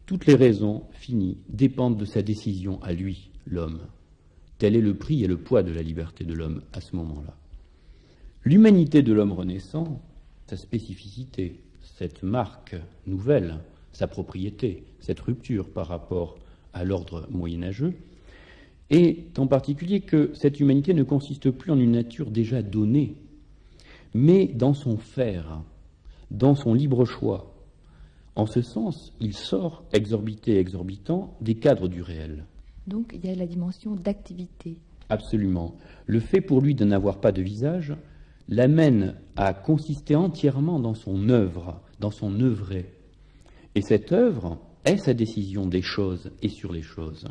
toutes les raisons finies dépendent de sa décision à lui, l'homme. Tel est le prix et le poids de la liberté de l'homme à ce moment-là. L'humanité de l'homme renaissant, sa spécificité, cette marque nouvelle, sa propriété, cette rupture par rapport à l'ordre moyenâgeux, est en particulier que cette humanité ne consiste plus en une nature déjà donnée, mais dans son faire, dans son libre choix. En ce sens, il sort, exorbité et exorbitant, des cadres du réel. Donc il y a la dimension d'activité. Absolument. Le fait pour lui de n'avoir pas de visage l'amène à consister entièrement dans son œuvre, dans son œuvrer. Et cette œuvre est sa décision des choses et sur les choses.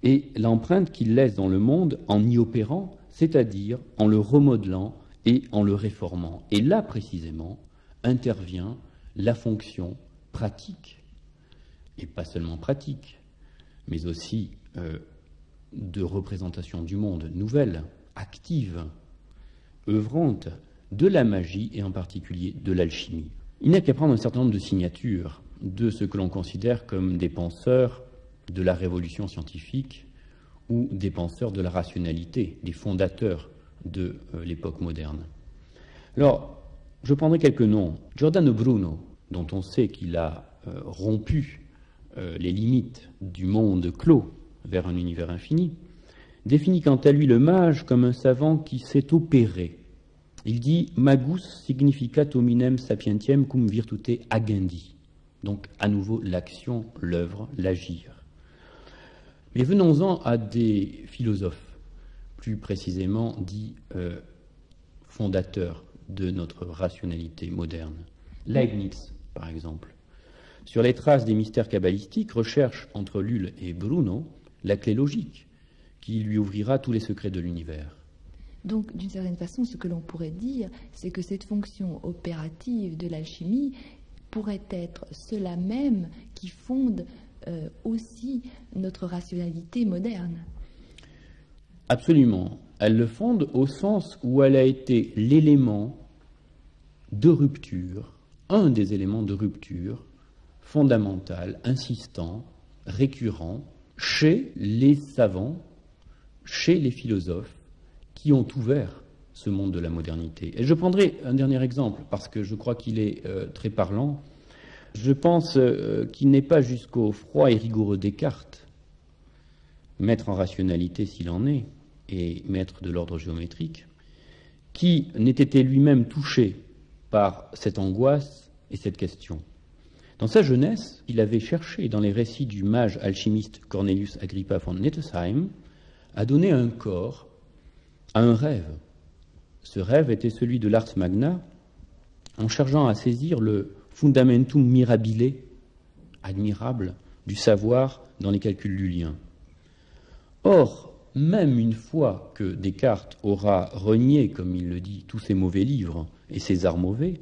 Et l'empreinte qu'il laisse dans le monde en y opérant, c'est-à-dire en le remodelant et en le réformant. Et là, précisément, intervient la fonction pratique, et pas seulement pratique, mais aussi de représentation du monde nouvelle, active, œuvrante, de la magie et en particulier de l'alchimie. Il n'y a qu'à prendre un certain nombre de signatures de ce que l'on considère comme des penseurs de la révolution scientifique ou des penseurs de la rationalité, des fondateurs de l'époque moderne. Alors, je prendrai quelques noms. Giordano Bruno, dont on sait qu'il a rompu les limites du monde clos vers un univers infini, définit quant à lui le mage comme un savant qui s'est opéré. Il dit « magus significat hominem sapientiam cum virtute agendi ». Donc, à nouveau, l'action, l'œuvre, l'agir. Mais venons-en à des philosophes, plus précisément dits fondateurs de notre rationalité moderne. Leibniz, par exemple. Sur les traces des mystères kabbalistiques, recherche entre Lull et Bruno la clé logique qui lui ouvrira tous les secrets de l'univers. Donc, d'une certaine façon, ce que l'on pourrait dire, c'est que cette fonction opérative de l'alchimie pourrait être cela même qui fonde aussi notre rationalité moderne. Absolument. Elle le fonde au sens où elle a été l'élément de rupture, un des éléments de rupture fondamental, insistant, récurrent, chez les savants, chez les philosophes qui ont ouvert ce monde de la modernité. Et je prendrai un dernier exemple, parce que je crois qu'il est très parlant. Je pense qu'il n'est pas jusqu'au froid et rigoureux Descartes, maître en rationalité s'il en est, et maître de l'ordre géométrique, qui n'ait été lui-même touché par cette angoisse et cette question. Dans sa jeunesse, il avait cherché, dans les récits du mage alchimiste Cornelius Agrippa von Nettesheim, à donner un corps à un rêve. Ce rêve était celui de l'Ars Magna, en cherchant à saisir le fundamentum mirabile, admirable, du savoir dans les calculs lulliens. Or, même une fois que Descartes aura renié, comme il le dit, tous ces mauvais livres et ces arts mauvais,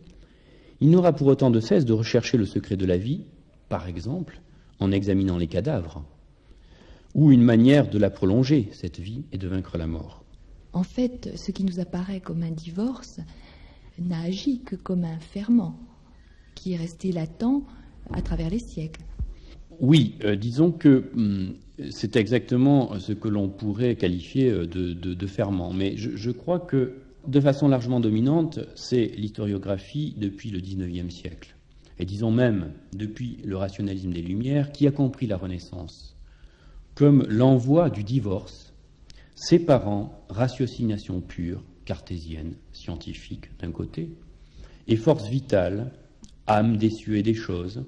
il n'aura pour autant de cesse de rechercher le secret de la vie, par exemple, en examinant les cadavres, ou une manière de la prolonger, cette vie, et de vaincre la mort. En fait, ce qui nous apparaît comme un divorce n'a agi que comme un ferment qui est resté latent à travers les siècles. Oui, disons que c'est exactement ce que l'on pourrait qualifier de ferment. Mais je crois que, de façon largement dominante, c'est l'historiographie depuis le XIXe siècle. Et disons même depuis le rationalisme des Lumières, qui a compris la Renaissance comme l'envoi du divorce, séparant ratiocination pure, cartésienne, scientifique d'un côté, et force vitale, âme des cieux et des choses,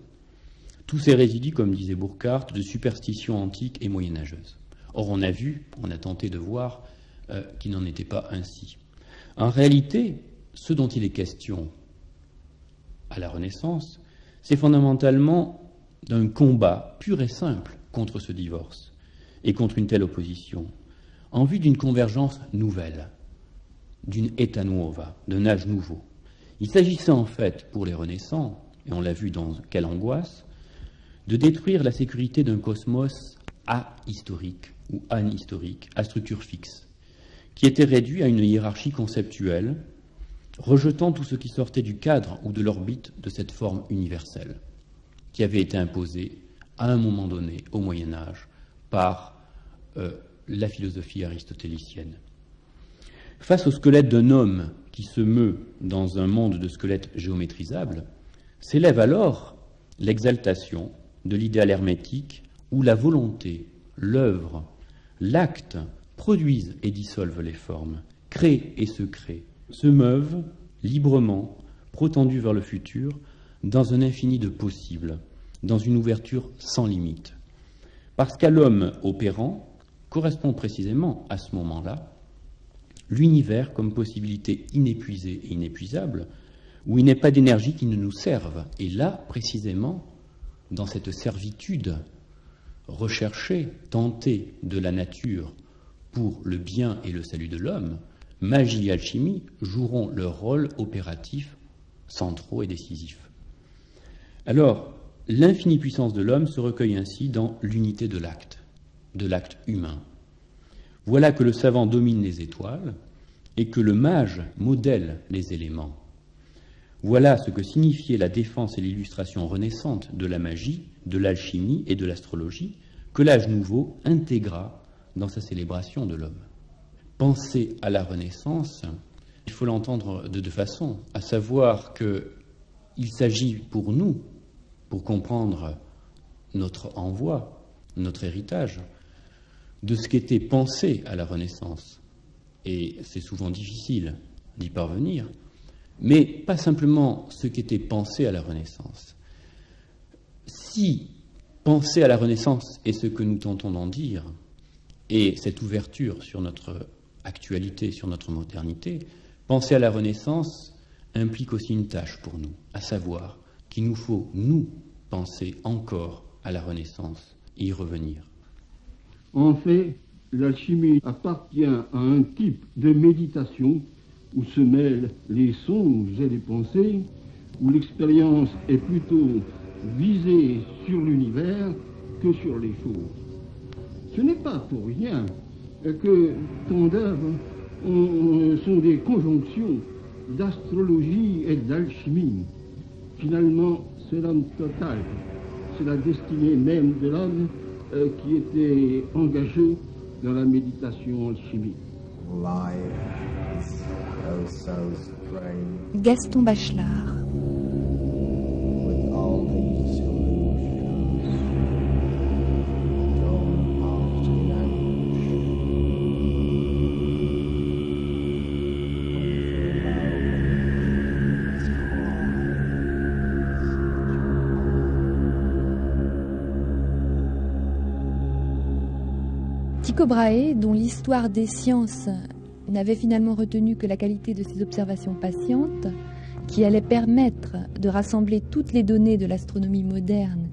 tous ces résidus, comme disait Burckhardt, de superstitions antiques et moyenâgeuses. Or, on a tenté de voir qu'il n'en était pas ainsi. En réalité, ce dont il est question à la Renaissance, c'est fondamentalement d'un combat pur et simple contre ce divorce et contre une telle opposition, en vue d'une convergence nouvelle, d'une eta nuova, d'un âge nouveau. Il s'agissait en fait, pour les Renaissants, et on l'a vu dans Quelle angoisse, de détruire la sécurité d'un cosmos ahistorique ou anhistorique, à structure fixe, qui était réduit à une hiérarchie conceptuelle, rejetant tout ce qui sortait du cadre ou de l'orbite de cette forme universelle, qui avait été imposée à un moment donné, au Moyen-Âge, par la philosophie aristotélicienne. Face au squelette d'un homme qui se meut dans un monde de squelettes géométrisables, s'élève alors l'exaltation de l'idéal hermétique où la volonté, l'œuvre, l'acte produisent et dissolvent les formes, créent et se créent, se meuvent librement, protendus vers le futur, dans un infini de possibles, dans une ouverture sans limite. Parce qu'à l'homme opérant correspond précisément à ce moment-là l'univers comme possibilité inépuisée et inépuisable, où il n'est pas d'énergie qui ne nous serve. Et là, précisément, dans cette servitude recherchée, tentée de la nature pour le bien et le salut de l'homme, magie et alchimie joueront leur rôle opératif, centraux et décisif. Alors, l'infinie puissance de l'homme se recueille ainsi dans l'unité de l'acte humain. Voilà que le savant domine les étoiles et que le mage modèle les éléments. Voilà ce que signifiait la défense et l'illustration renaissante de la magie, de l'alchimie et de l'astrologie, que l'âge nouveau intégra dans sa célébration de l'homme. Penser à la Renaissance, il faut l'entendre de deux façons, à savoir qu'il s'agit pour nous, pour comprendre notre envoi, notre héritage, de ce qu'était pensé à la Renaissance. Et c'est souvent difficile d'y parvenir, mais pas simplement ce qu'était pensé à la Renaissance. Si penser à la Renaissance est ce que nous tentons d'en dire, et cette ouverture sur notre actualité, sur notre modernité, penser à la Renaissance implique aussi une tâche pour nous, à savoir qu'il nous faut, nous, penser encore à la Renaissance et y revenir. En fait, l'alchimie appartient à un type de méditation où se mêlent les songes et les pensées, où l'expérience est plutôt visée sur l'univers que sur les choses. Ce n'est pas pour rien que tant d'œuvres sont des conjonctions d'astrologie et d'alchimie. Finalement, c'est l'homme total, c'est la destinée même de l'homme qui était engagé dans la méditation alchimique. Gaston Bachelard. Tycho Brahe, dont l'histoire des sciences n'avait finalement retenu que la qualité de ses observations patientes, qui allaient permettre de rassembler toutes les données de l'astronomie moderne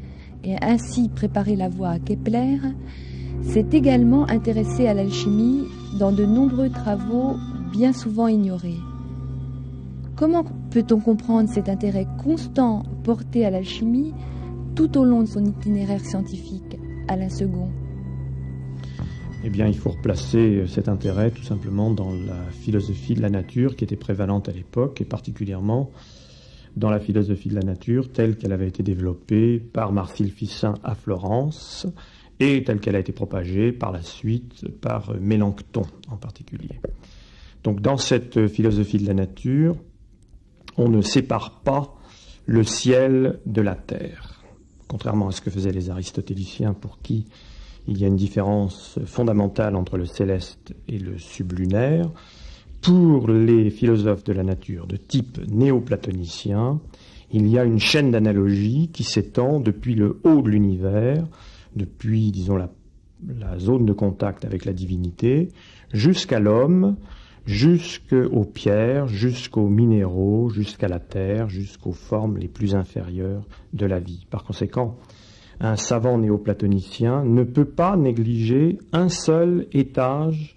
et ainsi préparer la voie à Kepler, s'est également intéressé à l'alchimie dans de nombreux travaux bien souvent ignorés. Comment peut-on comprendre cet intérêt constant porté à l'alchimie tout au long de son itinéraire scientifique, Alain Segond? Eh bien, il faut replacer cet intérêt tout simplement dans la philosophie de la nature qui était prévalente à l'époque, et particulièrement dans la philosophie de la nature telle qu'elle avait été développée par Marcille Ficin à Florence et telle qu'elle a été propagée par la suite par Mélenchon en particulier. Donc dans cette philosophie de la nature, on ne sépare pas le ciel de la terre, contrairement à ce que faisaient les aristotéliciens pour qui il y a une différence fondamentale entre le céleste et le sublunaire. Pour les philosophes de la nature de type néoplatonicien, il y a une chaîne d'analogie qui s'étend depuis le haut de l'univers, depuis, disons, la zone de contact avec la divinité, jusqu'à l'homme, jusqu'aux pierres, jusqu'aux minéraux, jusqu'à la terre, jusqu'aux formes les plus inférieures de la vie. Par conséquent, un savant néoplatonicien ne peut pas négliger un seul étage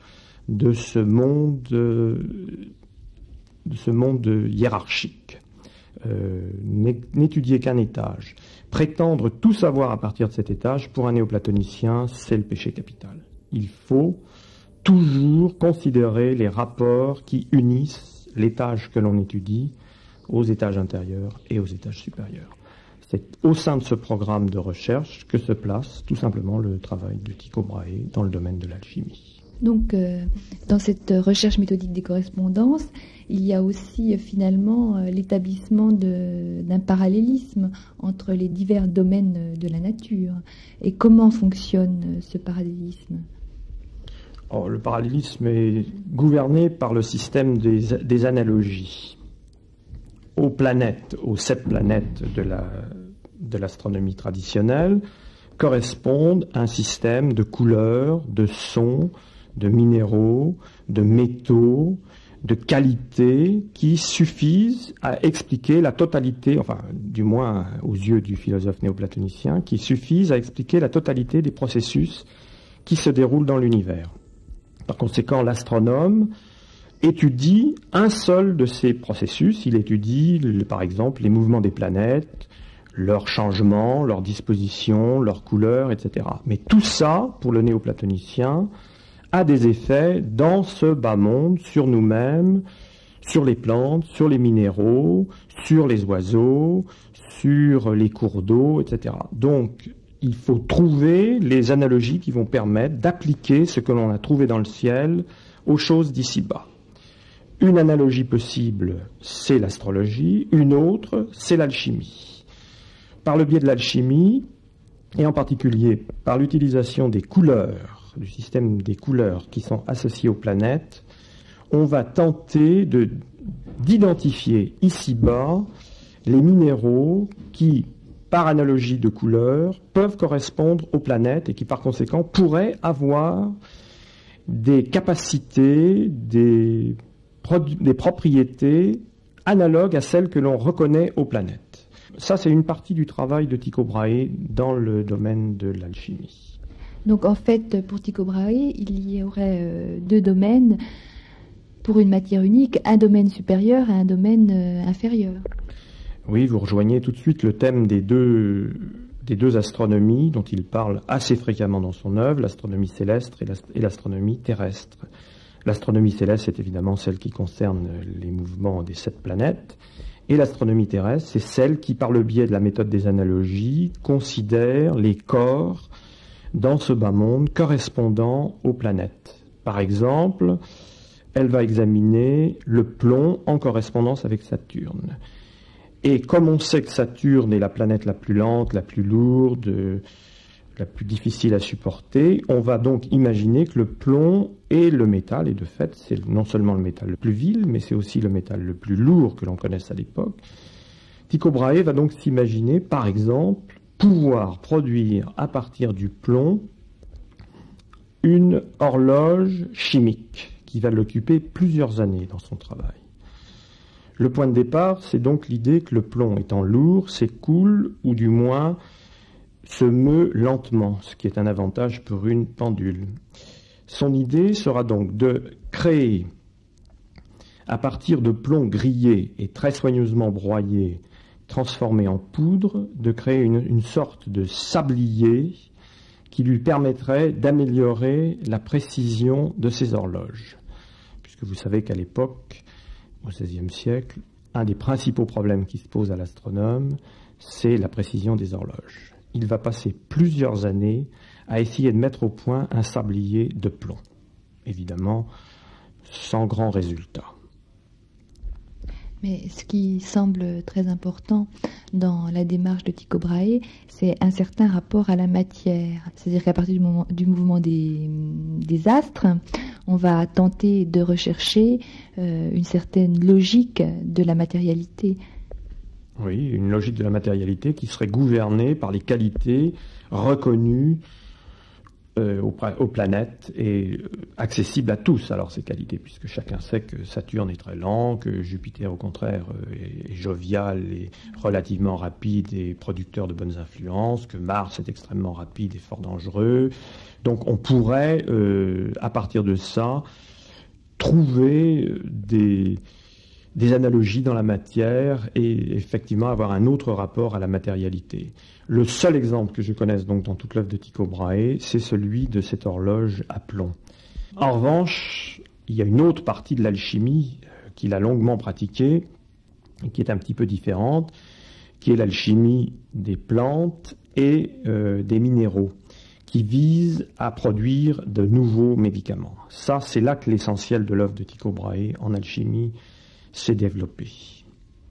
de ce monde hiérarchique. N'étudier qu'un étage. Prétendre tout savoir à partir de cet étage, pour un néoplatonicien, c'est le péché capital. Il faut toujours considérer les rapports qui unissent l'étage que l'on étudie aux étages intérieurs et aux étages supérieurs. C'est au sein de ce programme de recherche que se place tout simplement le travail de Tycho Brahe dans le domaine de l'alchimie. Donc, dans cette recherche méthodique des correspondances, il y a aussi finalement l'établissement d'un parallélisme entre les divers domaines de la nature. Et comment fonctionne ce parallélisme ? Oh, le parallélisme est gouverné par le système des analogies. Aux planètes, aux 7 planètes de l'astronomie traditionnelle, correspondent un système de couleurs, de sons, de minéraux, de métaux, de qualités qui suffisent à expliquer la totalité, enfin du moins aux yeux du philosophe néoplatonicien, qui suffisent à expliquer la totalité des processus qui se déroulent dans l'univers. Par conséquent, l'astronome étudie un seul de ces processus. Il étudie, par exemple, les mouvements des planètes, leurs changements, leurs dispositions, leurs couleurs, etc. Mais tout ça, pour le néoplatonicien, a des effets dans ce bas monde, sur nous-mêmes, sur les plantes, sur les minéraux, sur les oiseaux, sur les cours d'eau, etc. Donc, il faut trouver les analogies qui vont permettre d'appliquer ce que l'on a trouvé dans le ciel aux choses d'ici-bas. Une analogie possible, c'est l'astrologie, une autre, c'est l'alchimie. Par le biais de l'alchimie, et en particulier par l'utilisation des couleurs, du système des couleurs qui sont associées aux planètes, on va tenter d'identifier ici-bas les minéraux qui, par analogie de couleurs, peuvent correspondre aux planètes et qui, par conséquent, pourraient avoir des capacités, des propriétés analogues à celles que l'on reconnaît aux planètes. Ça, c'est une partie du travail de Tycho Brahe dans le domaine de l'alchimie. Donc en fait, pour Tycho Brahe, il y aurait 2 domaines pour une matière unique, un domaine supérieur et un domaine inférieur. Oui, vous rejoignez tout de suite le thème des deux astronomies dont il parle assez fréquemment dans son œuvre, l'astronomie céleste et l'astronomie terrestre. L'astronomie céleste, c'est évidemment celle qui concerne les mouvements des 7 planètes, et l'astronomie terrestre, c'est celle qui, par le biais de la méthode des analogies, considère les corps dans ce bas monde correspondant aux planètes. Par exemple, elle va examiner le plomb en correspondance avec Saturne. Et comme on sait que Saturne est la planète la plus lente, la plus lourde, la plus difficile à supporter, on va donc imaginer que le plomb est le métal, et de fait, c'est non seulement le métal le plus vil, mais c'est aussi le métal le plus lourd que l'on connaisse à l'époque. Tycho Brahe va donc s'imaginer, par exemple, pouvoir produire à partir du plomb une horloge chimique qui va l'occuper plusieurs années dans son travail. Le point de départ, c'est donc l'idée que le plomb étant lourd s'écoule, ou du moins se meut lentement, ce qui est un avantage pour une pendule. Son idée sera donc de créer, à partir de plomb grillé et très soigneusement broyé, transformé en poudre, de créer une sorte de sablier qui lui permettrait d'améliorer la précision de ses horloges. Puisque vous savez qu'à l'époque, au XVIe siècle, un des principaux problèmes qui se posent à l'astronome, c'est la précision des horloges. Il va passer plusieurs années à essayer de mettre au point un sablier de plomb. Évidemment, sans grand résultat. Mais ce qui semble très important dans la démarche de Tycho Brahe, c'est un certain rapport à la matière. C'est-à-dire qu'à partir du mouvement des astres, on va tenter de rechercher une certaine logique de la matérialité. Oui, une logique de la matérialité qui serait gouvernée par les qualités reconnues aux planètes et accessibles à tous, alors ces qualités, puisque chacun sait que Saturne est très lent, que Jupiter au contraire est jovial et relativement rapide et producteur de bonnes influences, que Mars est extrêmement rapide et fort dangereux. Donc on pourrait, à partir de ça, trouver des analogies dans la matière et effectivement avoir un autre rapport à la matérialité. Le seul exemple que je connaisse donc dans toute l'œuvre de Tycho Brahe, c'est celui de cette horloge à plomb. En revanche, il y a une autre partie de l'alchimie qu'il a longuement pratiquée et qui est un petit peu différente, qui est l'alchimie des plantes et des minéraux, qui vise à produire de nouveaux médicaments. Ça, c'est là que l'essentiel de l'œuvre de Tycho Brahe en alchimie s'est développé.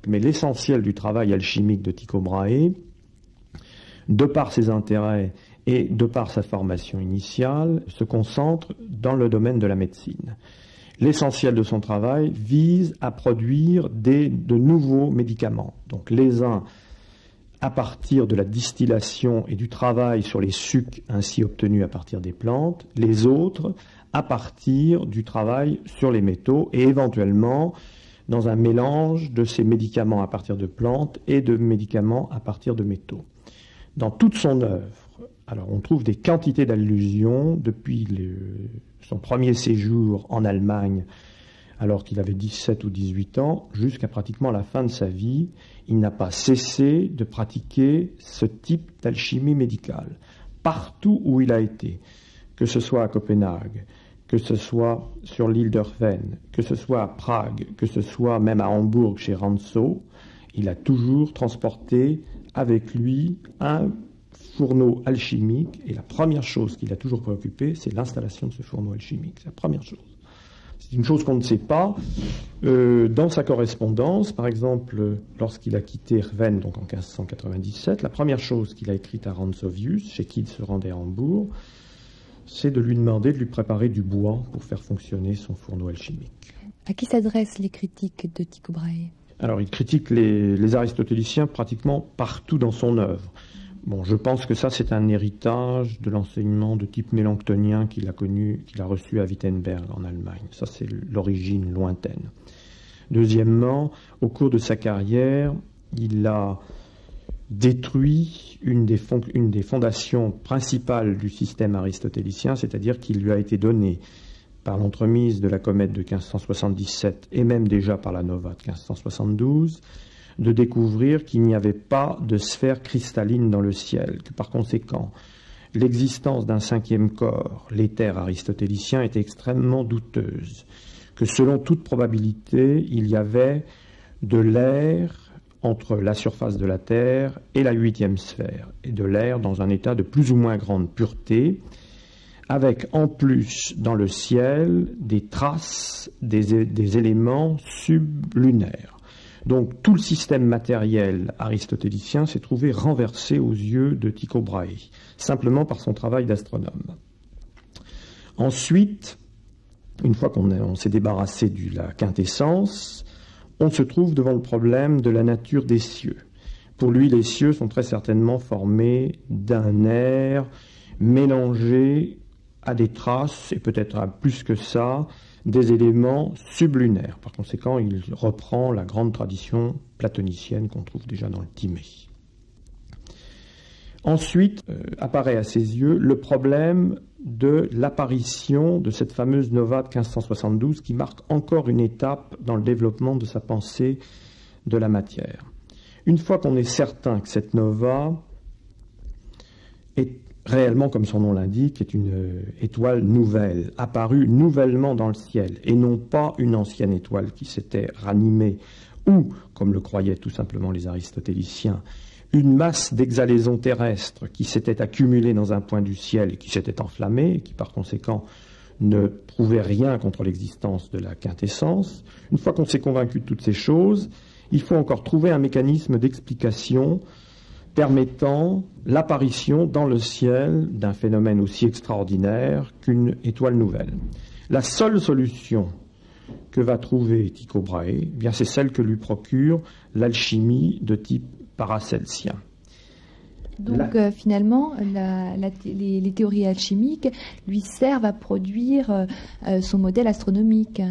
Mais l'essentiel du travail alchimique de Tycho Brahe, de par ses intérêts et de par sa formation initiale, se concentre dans le domaine de la médecine. L'essentiel de son travail vise à produire de nouveaux médicaments. Donc les uns à partir de la distillation et du travail sur les sucs ainsi obtenus à partir des plantes, les autres à partir du travail sur les métaux et éventuellement dans un mélange de ces médicaments à partir de plantes et de médicaments à partir de métaux. Dans toute son œuvre, alors on trouve des quantités d'allusions depuis son premier séjour en Allemagne, alors qu'il avait 17 ou 18 ans, jusqu'à pratiquement la fin de sa vie. Il n'a pas cessé de pratiquer ce type d'alchimie médicale. Partout où il a été, que ce soit à Copenhague, que ce soit sur l'île d'Urven, que ce soit à Prague, que ce soit même à Hambourg chez Rantzau, il a toujours transporté avec lui un fourneau alchimique, et la première chose qu'il a toujours préoccupé, c'est l'installation de ce fourneau alchimique. C'est la première chose. C'est une chose qu'on ne sait pas. Dans sa correspondance, par exemple, lorsqu'il a quitté Urven, donc en 1597, la première chose qu'il a écrite à Rantzovius, chez qui il se rendait à Hambourg, c'est de lui demander de lui préparer du bois pour faire fonctionner son fourneau alchimique. À qui s'adressent les critiques de Tycho Brahe ? Alors, il critique les aristotéliciens pratiquement partout dans son œuvre. Bon, je pense que ça, c'est un héritage de l'enseignement de type mélanctonien qu'il a reçu à Wittenberg en Allemagne. Ça, c'est l'origine lointaine. Deuxièmement, au cours de sa carrière, il a détruit une des fondations principales du système aristotélicien, c'est-à-dire qu'il lui a été donné par l'entremise de la comète de 1577 et même déjà par la nova de 1572, de découvrir qu'il n'y avait pas de sphère cristalline dans le ciel, que par conséquent, l'existence d'un cinquième corps, l'éther aristotélicien, était extrêmement douteuse, que selon toute probabilité, il y avait de l'air entre la surface de la Terre et la huitième sphère, et de l'air dans un état de plus ou moins grande pureté, avec en plus dans le ciel des traces des éléments sublunaires. Donc tout le système matériel aristotélicien s'est trouvé renversé aux yeux de Tycho Brahe, simplement par son travail d'astronome. Ensuite, une fois qu'on s'est débarrassé de la quintessence, on se trouve devant le problème de la nature des cieux. Pour lui, les cieux sont très certainement formés d'un air mélangé à des traces, et peut-être à plus que ça, des éléments sublunaires. Par conséquent, il reprend la grande tradition platonicienne qu'on trouve déjà dans le Timée. Ensuite, apparaît à ses yeux le problème de l'apparition de cette fameuse nova de 1572 qui marque encore une étape dans le développement de sa pensée de la matière. Une fois qu'on est certain que cette nova est réellement, comme son nom l'indique, est une étoile nouvelle, apparue nouvellement dans le ciel, et non pas une ancienne étoile qui s'était ranimée ou, comme le croyaient tout simplement les aristotéliciens, une masse d'exhalaisons terrestres qui s'était accumulée dans un point du ciel et qui s'était enflammée, et qui par conséquent ne prouvait rien contre l'existence de la quintessence. Une fois qu'on s'est convaincu de toutes ces choses, il faut encore trouver un mécanisme d'explication permettant l'apparition dans le ciel d'un phénomène aussi extraordinaire qu'une étoile nouvelle. La seule solution que va trouver Tycho Brahe, eh bien c'est celle que lui procure l'alchimie de type paracelsien. Donc finalement, les théories alchimiques lui servent à produire son modèle astronomique.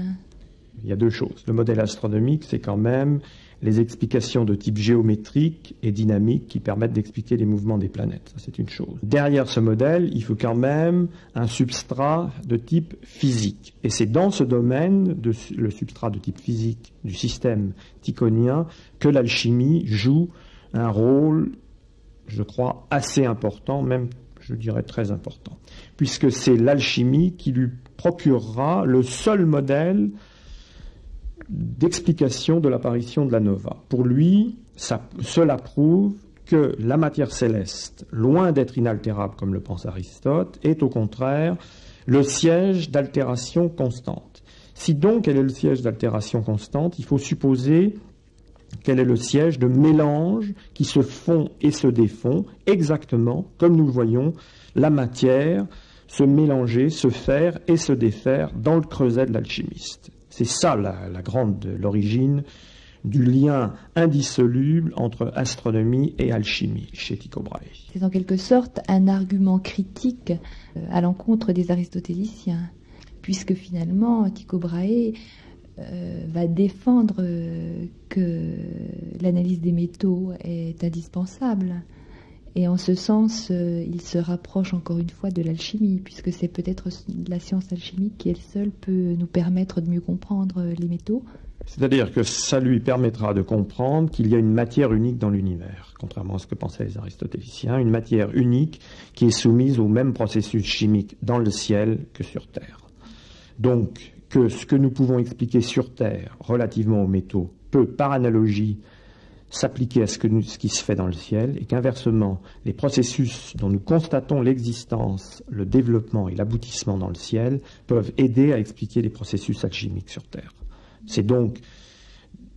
Il y a deux choses. Le modèle astronomique, c'est quand même les explications de type géométrique et dynamique qui permettent d'expliquer les mouvements des planètes. Ça, c'est une chose. Derrière ce modèle, il faut quand même un substrat de type physique. Et c'est dans ce domaine, le substrat de type physique du système tychonien, que l'alchimie joue un rôle, je crois, assez important, même, je dirais, très important. Puisque c'est l'alchimie qui lui procurera le seul modèle d'explication de l'apparition de la nova. Pour lui, cela prouve que la matière céleste, loin d'être inaltérable comme le pense Aristote, est au contraire le siège d'altération constante. Si donc elle est le siège d'altération constante, il faut supposer qu'elle est le siège de mélanges qui se font et se défont, exactement comme nous le voyons, la matière se mélanger, se faire et se défaire dans le creuset de l'alchimiste. C'est ça l'origine du lien indissoluble entre astronomie et alchimie chez Tycho Brahe. C'est en quelque sorte un argument critique à l'encontre des aristotéliciens, puisque finalement Tycho Brahe va défendre que l'analyse des métaux est indispensable. Et en ce sens, il se rapproche encore une fois de l'alchimie, puisque c'est peut-être la science alchimique qui, elle seule, peut nous permettre de mieux comprendre les métaux. C'est-à-dire que ça lui permettra de comprendre qu'il y a une matière unique dans l'univers, contrairement à ce que pensaient les aristotéliciens, une matière unique qui est soumise au même processus chimique dans le ciel que sur Terre. Donc, que ce que nous pouvons expliquer sur Terre relativement aux métaux peut, par analogie, s'appliquer à ce qui se fait dans le ciel, et qu'inversement, les processus dont nous constatons l'existence, le développement et l'aboutissement dans le ciel peuvent aider à expliquer les processus alchimiques sur Terre. C'est donc,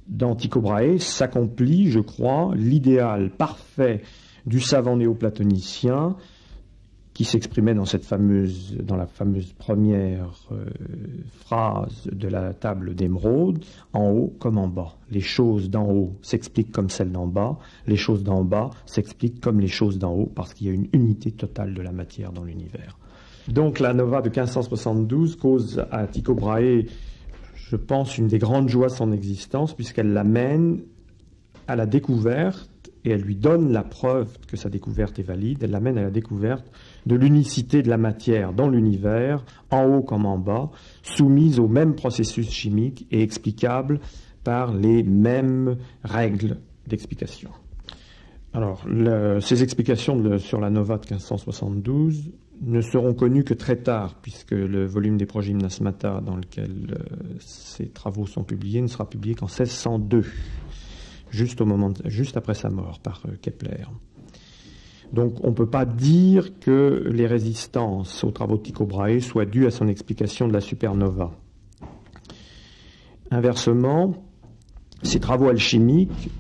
dans Tycho Brahe, s'accomplit, je crois, l'idéal parfait du savant néoplatonicien qui s'exprimait dans la fameuse première phrase de la table d'émeraude, en haut comme en bas. Les choses d'en haut s'expliquent comme celles d'en bas, les choses d'en bas s'expliquent comme les choses d'en haut, parce qu'il y a une unité totale de la matière dans l'univers. Donc la nova de 1572 cause à Tycho Brahe, je pense, une des grandes joies de son existence, puisqu'elle l'amène à la découverte, et elle lui donne la preuve que sa découverte est valide, elle l'amène à la découverte de l'unicité de la matière dans l'univers, en haut comme en bas, soumise au même processus chimique et explicable par les mêmes règles d'explication. Alors, ces explications sur la nova de 1572 ne seront connues que très tard, puisque le volume des Progymnasmata dans lequel ces travaux sont publiés ne sera publié qu'en 1602. Juste après sa mort par Kepler. Donc on ne peut pas dire que les résistances aux travaux de Tycho Brahe soient dues à son explication de la supernova. Inversement, ces travaux alchimiques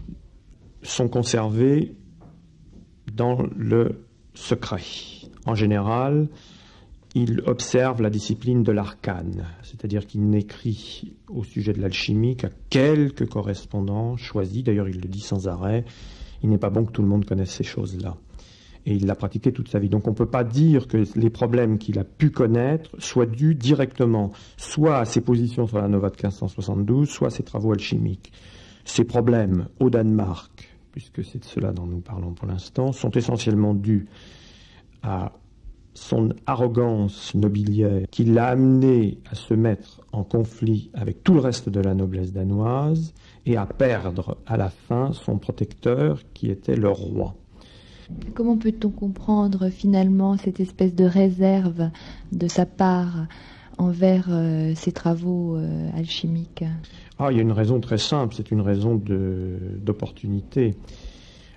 sont conservés dans le secret. En général, il observe la discipline de l'arcane, c'est-à-dire qu'il n'écrit au sujet de l'alchimie qu'à quelques correspondants choisis. D'ailleurs, il le dit sans arrêt, il n'est pas bon que tout le monde connaisse ces choses-là. Et il l'a pratiqué toute sa vie. Donc on ne peut pas dire que les problèmes qu'il a pu connaître soient dus directement soit à ses positions sur la nova de 1572, soit à ses travaux alchimiques. Ces problèmes au Danemark, puisque c'est de cela dont nous parlons pour l'instant, sont essentiellement dus à son arrogance nobiliaire qui l'a amené à se mettre en conflit avec tout le reste de la noblesse danoise et à perdre à la fin son protecteur qui était le roi. Comment peut-on comprendre finalement cette espèce de réserve de sa part envers ses travaux alchimiques? Il y a une raison très simple, c'est une raison d'opportunité.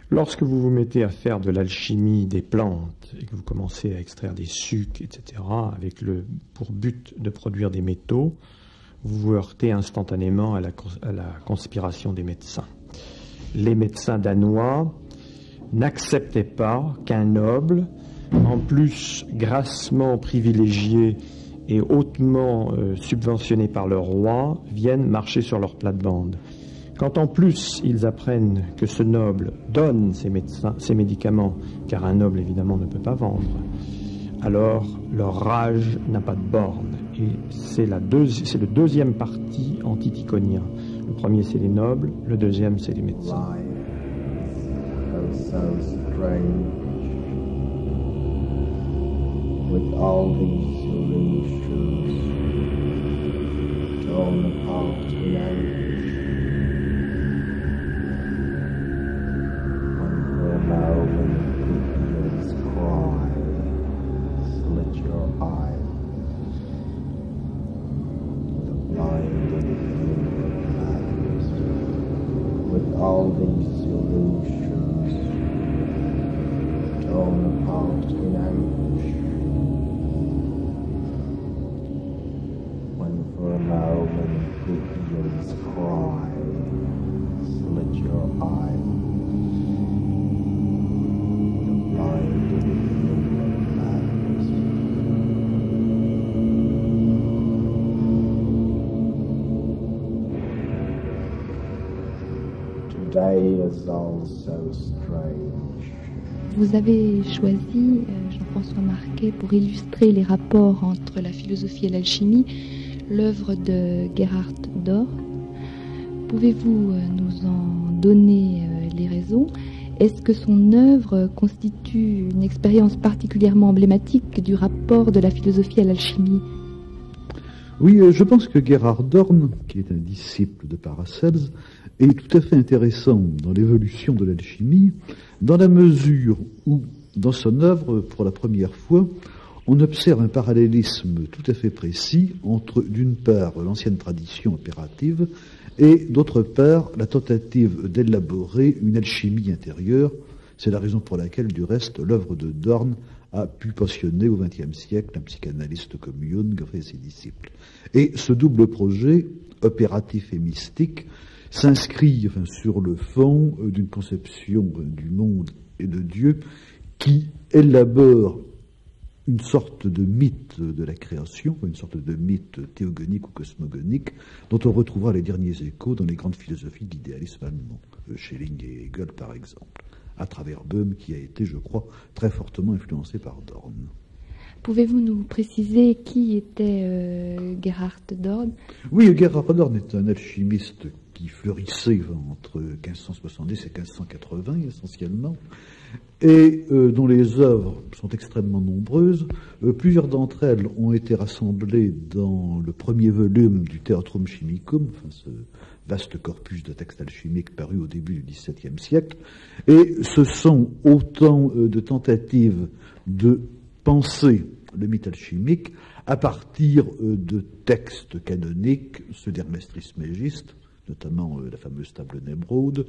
Lorsque vous vous mettez à faire de l'alchimie des plantes et que vous commencez à extraire des sucs, etc., avec pour but de produire des métaux, vous vous heurtez instantanément à la conspiration des médecins. Les médecins danois n'acceptaient pas qu'un noble, en plus grassement privilégié et hautement subventionné par leur roi, vienne marcher sur leur plate-bande. Quand en plus ils apprennent que ce noble donne ces médicaments, car un noble évidemment ne peut pas vendre, alors leur rage n'a pas de borne. Et c'est le deuxième parti anti-ticonien. Le premier c'est les nobles, le deuxième c'est les médecins. With all these illusions torn apart in anguish, when for a moment Pythia's cry slit your eyes with a blinding gleam of madness. With all these illusions torn apart in anguish, for a moment, Pythia's cry slit your eye with a blinding gleam of madness. Today is all so strange. Vous avez choisi, Jean-François Marquet, pour illustrer les rapports entre la philosophie et l'alchimie, l'œuvre de Gerhard Dorn. Pouvez-vous nous en donner les raisons? Est-ce que son œuvre constitue une expérience particulièrement emblématique du rapport de la philosophie à l'alchimie? Oui, je pense que Gerhard Dorn, qui est un disciple de Paracelse, est tout à fait intéressant dans l'évolution de l'alchimie, dans la mesure où, dans son œuvre, pour la première fois, on observe un parallélisme tout à fait précis entre, d'une part, l'ancienne tradition opérative et, d'autre part, la tentative d'élaborer une alchimie intérieure. C'est la raison pour laquelle, du reste, l'œuvre de Dorn a pu passionner au XXe siècle un psychanalyste comme Jung et ses disciples. Et ce double projet, opératif et mystique, s'inscrit sur le fond d'une conception du monde et de Dieu qui élabore une sorte de mythe de la création, une sorte de mythe théogonique ou cosmogonique, dont on retrouvera les derniers échos dans les grandes philosophies de l'idéalisme allemand, Schelling et Hegel par exemple, à travers Böhm qui a été, je crois, très fortement influencé par Dorn. Pouvez-vous nous préciser qui était Gerhard Dorn? Oui, Gerhard Dorn est un alchimiste qui fleurissait entre 1570 et 1580 essentiellement, et dont les œuvres sont extrêmement nombreuses. Plusieurs d'entre elles ont été rassemblées dans le premier volume du Theatrum Chemicum, ce vaste corpus de textes alchimiques paru au début du XVIIe siècle, et ce sont autant de tentatives de penser le mythe alchimique à partir de textes canoniques, ceux d'Hermès Trismégiste, notamment la fameuse table d'Émeraude,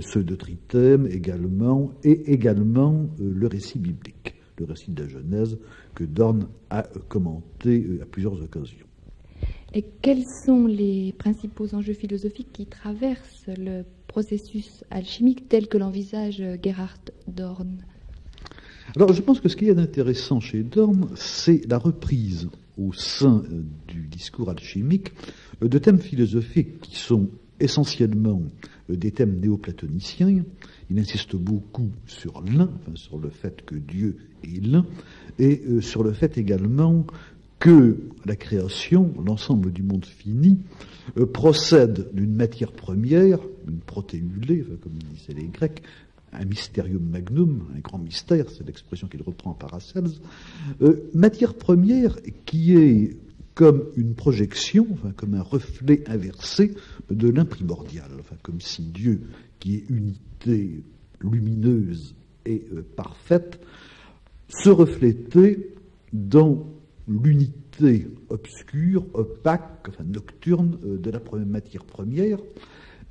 ceux de Tritème également, et également le récit biblique, le récit de la Genèse, que Dorn a commenté à plusieurs occasions. Et quels sont les principaux enjeux philosophiques qui traversent le processus alchimique tel que l'envisage Gerhard Dorn? Alors, je pense que ce qu'il y a d'intéressant chez Dorn, c'est la reprise au sein du discours alchimique de thèmes philosophiques qui sont essentiellement des thèmes néoplatoniciens. Il insiste beaucoup sur l'un, sur le fait que Dieu est l'un, et sur le fait également que la création, l'ensemble du monde fini, procède d'une matière première, une protéulée, comme disaient les Grecs, un mysterium magnum, un grand mystère, c'est l'expression qu'il reprend en Paracelse, matière première qui est comme une projection, comme un reflet inversé de l'imprimordial, comme si Dieu, qui est unité lumineuse et parfaite, se reflétait dans l'unité unité obscure, opaque, enfin nocturne de la matière première.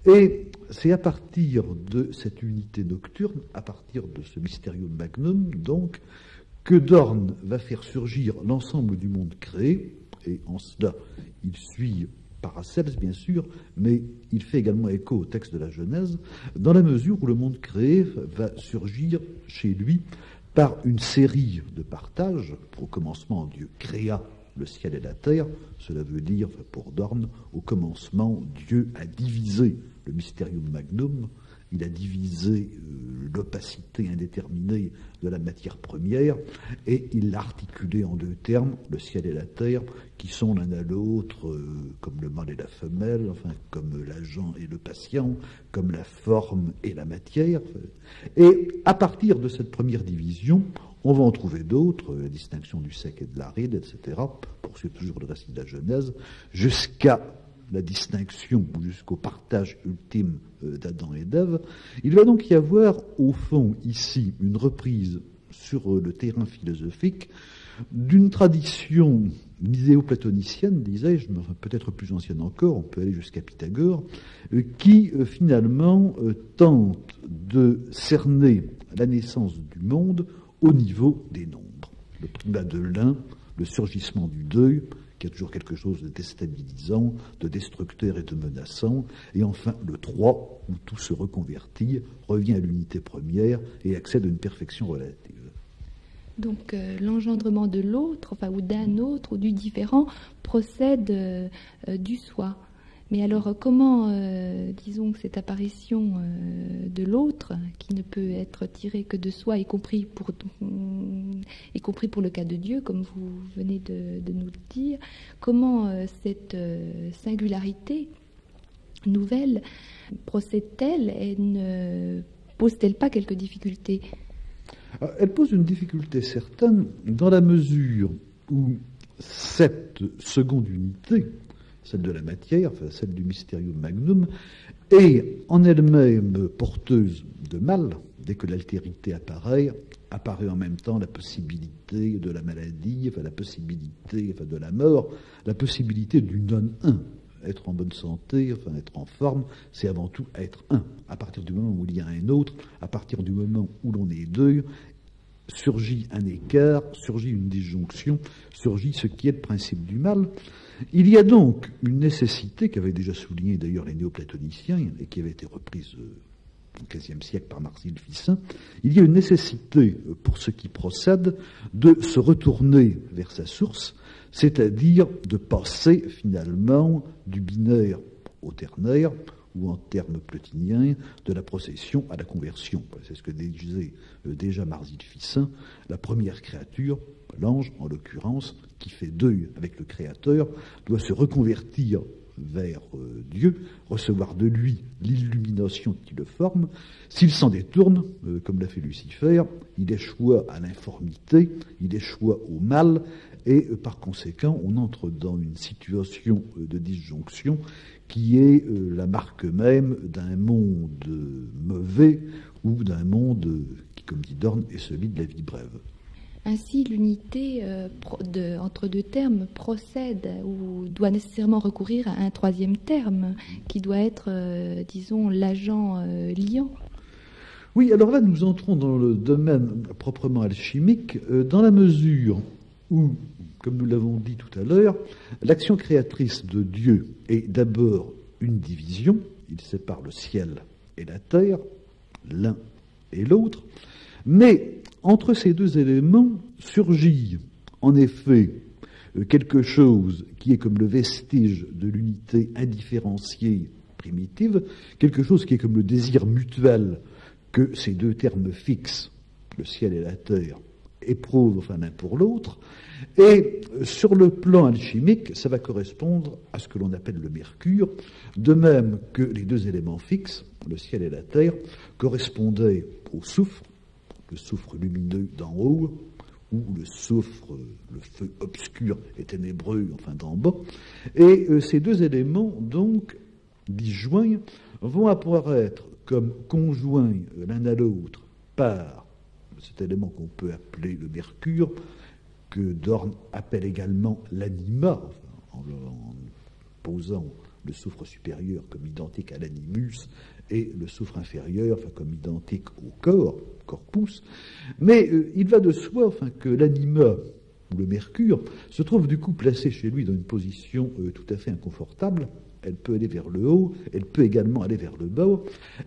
Et c'est à partir de cette unité nocturne, à partir de ce mysterium magnum, donc, que Dorn va faire surgir l'ensemble du monde créé, et en cela, il suit Paracelse, bien sûr, mais il fait également écho au texte de la Genèse, dans la mesure où le monde créé va surgir chez lui par une série de partages. Au commencement, Dieu créa le ciel et la terre. Cela veut dire, pour Dorn, au commencement, Dieu a divisé le mysterium magnum, il a divisé l'opacité indéterminée de la matière première, et il l'a articulé en deux termes, le ciel et la terre, qui sont l'un à l'autre comme le mâle et la femelle, enfin comme l'agent et le patient, comme la forme et la matière. Et à partir de cette première division, on va en trouver d'autres, la distinction du sec et de l'aride, etc., poursuivre toujours le récit de la Genèse, jusqu'à la distinction, jusqu'au partage ultime d'Adam et d'Ève. Il va donc y avoir, au fond, ici, une reprise sur le terrain philosophique d'une tradition muséo-platonicienne, disais-je, mais peut-être plus ancienne encore, on peut aller jusqu'à Pythagore, qui finalement tente de cerner la naissance du monde au niveau des nombres. Le primat de l'un, le surgissement du deux, qui a toujours quelque chose de déstabilisant, de destructeur et de menaçant, et enfin le 3, où tout se reconvertit, revient à l'unité première et accède à une perfection relative. Donc l'engendrement de l'autre, enfin, ou d'un autre, ou du différent, procède du soi. Mais alors comment, disons que cette apparition de l'autre, qui ne peut être tirée que de soi, y compris pour le cas de Dieu, comme vous venez de nous le dire, comment cette singularité nouvelle procède-t-elle et ne pose-t-elle pas quelques difficultés ? Elle pose une difficulté certaine dans la mesure où cette seconde unité, celle de la matière, enfin celle du mysterium magnum, est en elle-même porteuse de mal. Dès que l'altérité apparaît en même temps la possibilité de la maladie, enfin la possibilité de la mort, la possibilité du non-un. Être en bonne santé, enfin être en forme, c'est avant tout être un. À partir du moment où il y a un autre, à partir du moment où l'on est deux, surgit un écart, surgit une disjonction, surgit ce qui est le principe du mal. Il y a donc une nécessité qu'avaient déjà souligné d'ailleurs les néoplatoniciens et qui avait été reprise au XVe siècle par Marcille Ficin. Il y a une nécessité pour ce qui procède de se retourner vers sa source, c'est-à-dire de passer finalement du binaire au ternaire, ou en termes plotiniens, de la procession à la conversion. C'est ce que disait déjà Marcille Ficin, la première créature, l'ange en l'occurrence, qui fait deuil avec le Créateur, doit se reconvertir vers Dieu, recevoir de lui l'illumination qui le forme. S'il s'en détourne, comme l'a fait Lucifer, il échoua à l'informité, il échoua au mal, et par conséquent, on entre dans une situation de disjonction qui est la marque même d'un monde mauvais ou d'un monde qui, comme dit Dorn, est celui de la vie brève. Ainsi, l'unité entre deux termes procède ou doit nécessairement recourir à un troisième terme qui doit être, disons, l'agent liant. Oui, alors là, nous entrons dans le domaine proprement alchimique, dans la mesure où, comme nous l'avons dit tout à l'heure, l'action créatrice de Dieu est d'abord une division. Il sépare le ciel et la terre, l'un et l'autre. Mais entre ces deux éléments surgit en effet quelque chose qui est comme le vestige de l'unité indifférenciée primitive, quelque chose qui est comme le désir mutuel que ces deux termes fixes, le ciel et la terre, éprouvent enfin l'un pour l'autre. Et sur le plan alchimique, ça va correspondre à ce que l'on appelle le mercure, de même que les deux éléments fixes, le ciel et la terre, correspondaient au soufre, le soufre lumineux d'en haut, ou le soufre, le feu obscur et ténébreux, enfin d'en bas. Et ces deux éléments, donc, disjoints, vont apparaître comme conjoints l'un à l'autre par cet élément qu'on peut appeler le mercure, que Dorn appelle également l'anima, en posant le soufre supérieur comme identique à l'animus et le soufre inférieur comme identique au corps, corpus. Mais il va de soi que l'anima, ou le mercure, se trouve du coup placé chez lui dans une position tout à fait inconfortable. Elle peut aller vers le haut, elle peut également aller vers le bas,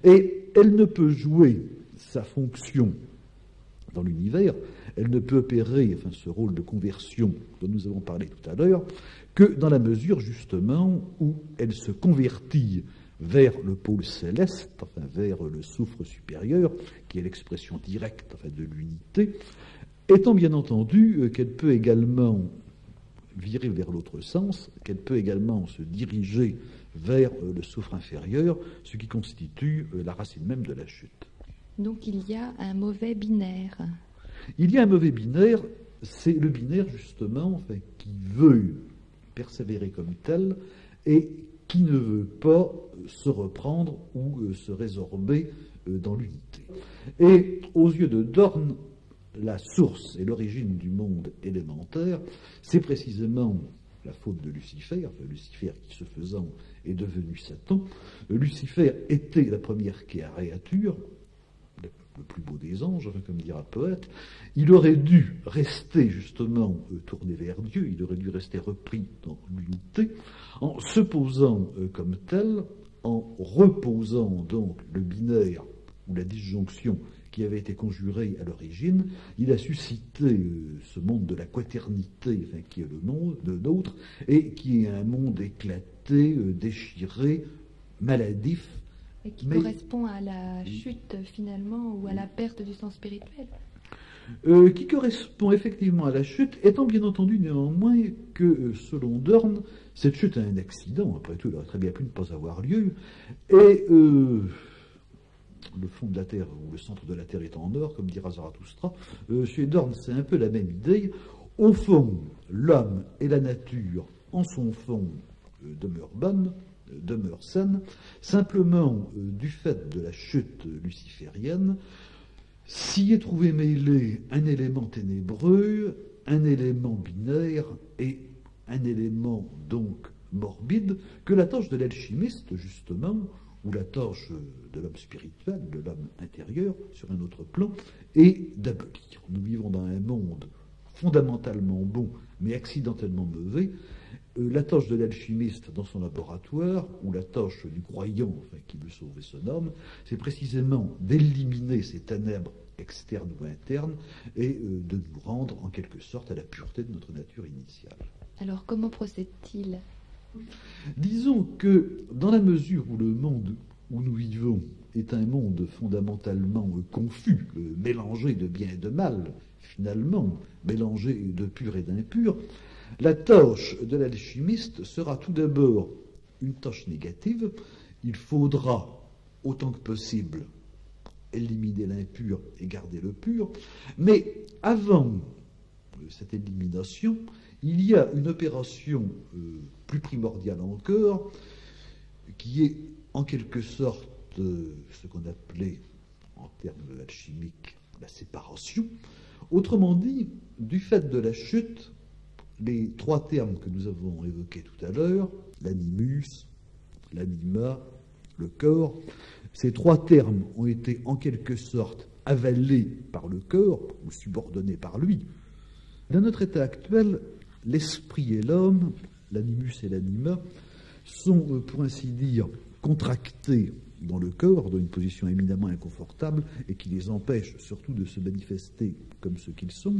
et elle ne peut jouer sa fonction dans l'univers, elle ne peut opérer ce rôle de conversion dont nous avons parlé tout à l'heure, que dans la mesure justement où elle se convertit vers le pôle céleste, vers le soufre supérieur, qui est l'expression directe de l'unité, étant bien entendu qu'elle peut également virer vers l'autre sens, qu'elle peut également se diriger vers le soufre inférieur, ce qui constitue la racine même de la chute. Donc il y a un mauvais binaire. Il y a un mauvais binaire, c'est le binaire justement qui veut persévérer comme tel et qui ne veut pas se reprendre ou se résorber dans l'unité. Et aux yeux de Dorn, la source et l'origine du monde élémentaire, c'est précisément la faute de Lucifer, Lucifer qui, se faisant, est devenu Satan. Lucifer était la première créature, le plus beau des anges, comme dira le poète. Il aurait dû rester justement tourné vers Dieu, il aurait dû rester repris dans l'unité, en se posant comme tel, en reposant donc le binaire ou la disjonction qui avait été conjuré à l'origine. Il a suscité ce monde de la quaternité, qui est le nôtre, et qui est un monde éclaté, déchiré, maladif. Et qui correspond à la chute, finalement, ou à la perte du sens spirituel. Qui correspond effectivement à la chute, étant bien entendu néanmoins que, selon Dorn, cette chute est un accident. Après tout, elle aurait très bien pu ne pas avoir lieu. Et le fond de la Terre, ou le centre de la Terre est en or, comme dira Zarathustra. Chez Dorn, c'est un peu la même idée. Au fond, l'homme et la nature, en son fond, demeurent bonnes, demeure saine, simplement du fait de la chute luciférienne, s'y est trouvé mêlé un élément ténébreux, un élément binaire et un élément donc morbide que la tâche de l'alchimiste, justement, ou la tâche de l'homme spirituel, de l'homme intérieur, sur un autre plan, est d'abolir. Nous vivons dans un monde fondamentalement bon, mais accidentellement mauvais. La tâche de l'alchimiste dans son laboratoire, ou la tâche du croyant, qui veut sauver son homme, c'est précisément d'éliminer ces ténèbres externes ou internes et de nous rendre en quelque sorte à la pureté de notre nature initiale. Alors comment procède-t-il ? Disons que dans la mesure où le monde où nous vivons est un monde fondamentalement confus, mélangé de bien et de mal, finalement, mélangé de pur et d'impur, la tâche de l'alchimiste sera tout d'abord une tâche négative. Il faudra, autant que possible, éliminer l'impur et garder le pur. Mais avant cette élimination, il y a une opération plus primordiale encore, qui est en quelque sorte ce qu'on appelait, en termes alchimiques, la séparation. Autrement dit, du fait de la chute, les trois termes que nous avons évoqués tout à l'heure, l'animus, l'anima, le corps, ces trois termes ont été en quelque sorte avalés par le corps ou subordonnés par lui. Dans notre état actuel, l'esprit et l'homme, l'animus et l'anima, sont, pour ainsi dire, contractés dans le corps, dans une position éminemment inconfortable, et qui les empêche surtout de se manifester comme ce qu'ils sont.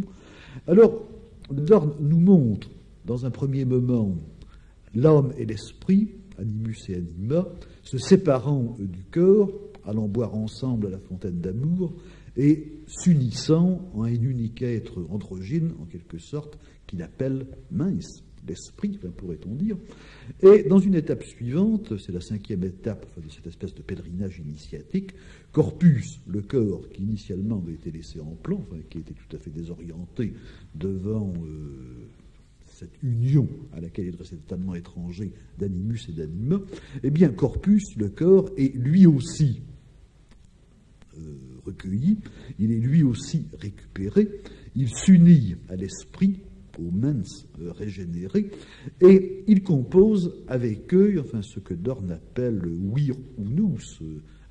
Alors, Dorn nous montre, dans un premier moment, l'homme et l'esprit, animus et anima, se séparant du corps, allant boire ensemble à la fontaine d'amour, et s'unissant en un unique être androgyne, en quelque sorte, qu'il appelle mince, l'esprit, pourrait-on dire. Et dans une étape suivante, c'est la cinquième étape de cette espèce de pèlerinage initiatique, corpus, le corps qui initialement avait été laissé en plan, qui était tout à fait désorienté devant cette union à laquelle il restait totalement étranger d'animus et d'anima, eh bien corpus, le corps, est lui aussi recueilli, il est lui aussi récupéré, il s'unit à l'esprit, aux mens régénérés, et il compose avec eux, enfin, ce que Dorn appelle le wir unus,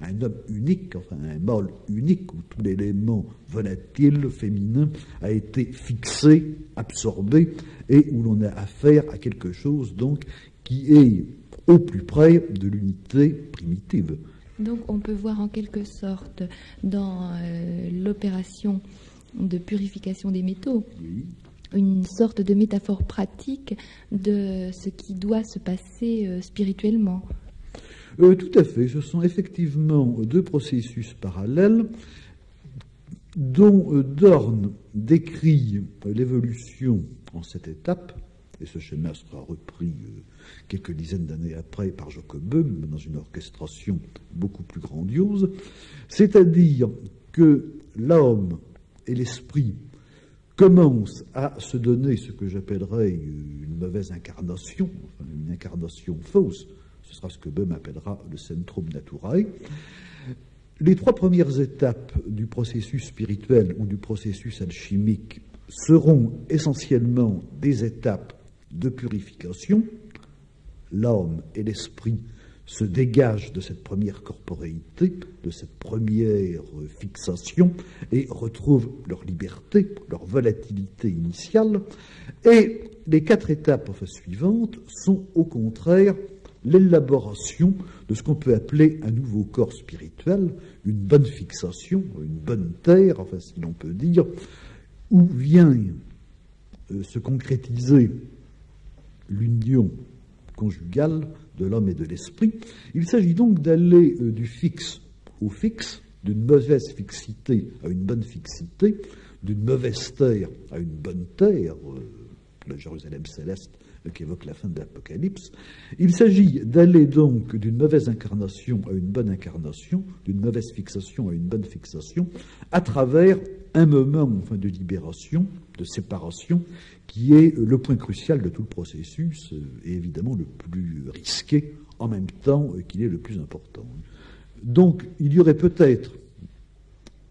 un homme unique, enfin un mâle unique, où tout l'élément volatile, féminin, a été fixé, absorbé, et où l'on a affaire à quelque chose, donc, qui est au plus près de l'unité primitive. Donc on peut voir en quelque sorte dans l'opération de purification des métaux, oui, une sorte de métaphore pratique de ce qui doit se passer spirituellement. Tout à fait, ce sont effectivement deux processus parallèles dont Dorn décrit l'évolution en 7 étapes, et ce schéma sera repris quelques dizaines d'années après par Jacob Böhm dans une orchestration beaucoup plus grandiose, c'est-à-dire que l'homme et l'esprit commencent à se donner ce que j'appellerais une mauvaise incarnation, enfin une incarnation fausse. Ce sera ce que Böhm appellera le centrum naturae. Les 3 premières étapes du processus spirituel ou du processus alchimique seront essentiellement des étapes de purification. L'homme et l'esprit se dégagent de cette première corporéité, de cette première fixation, et retrouvent leur liberté, leur volatilité initiale. Et les 4 étapes suivantes sont au contraire l'élaboration de ce qu'on peut appeler un nouveau corps spirituel, une bonne fixation, une bonne terre, enfin si l'on peut dire, où vient se concrétiser l'union conjugale de l'homme et de l'esprit. Il s'agit donc d'aller du fixe au fixe, d'une mauvaise fixité à une bonne fixité, d'une mauvaise terre à une bonne terre, la Jérusalem céleste qui évoque la fin de l'Apocalypse. Il s'agit d'aller donc d'une mauvaise incarnation à une bonne incarnation, d'une mauvaise fixation à une bonne fixation, à travers un moment de libération, de séparation, qui est le point crucial de tout le processus, et évidemment le plus risqué, en même temps qu'il est le plus important. Donc il y aurait peut-être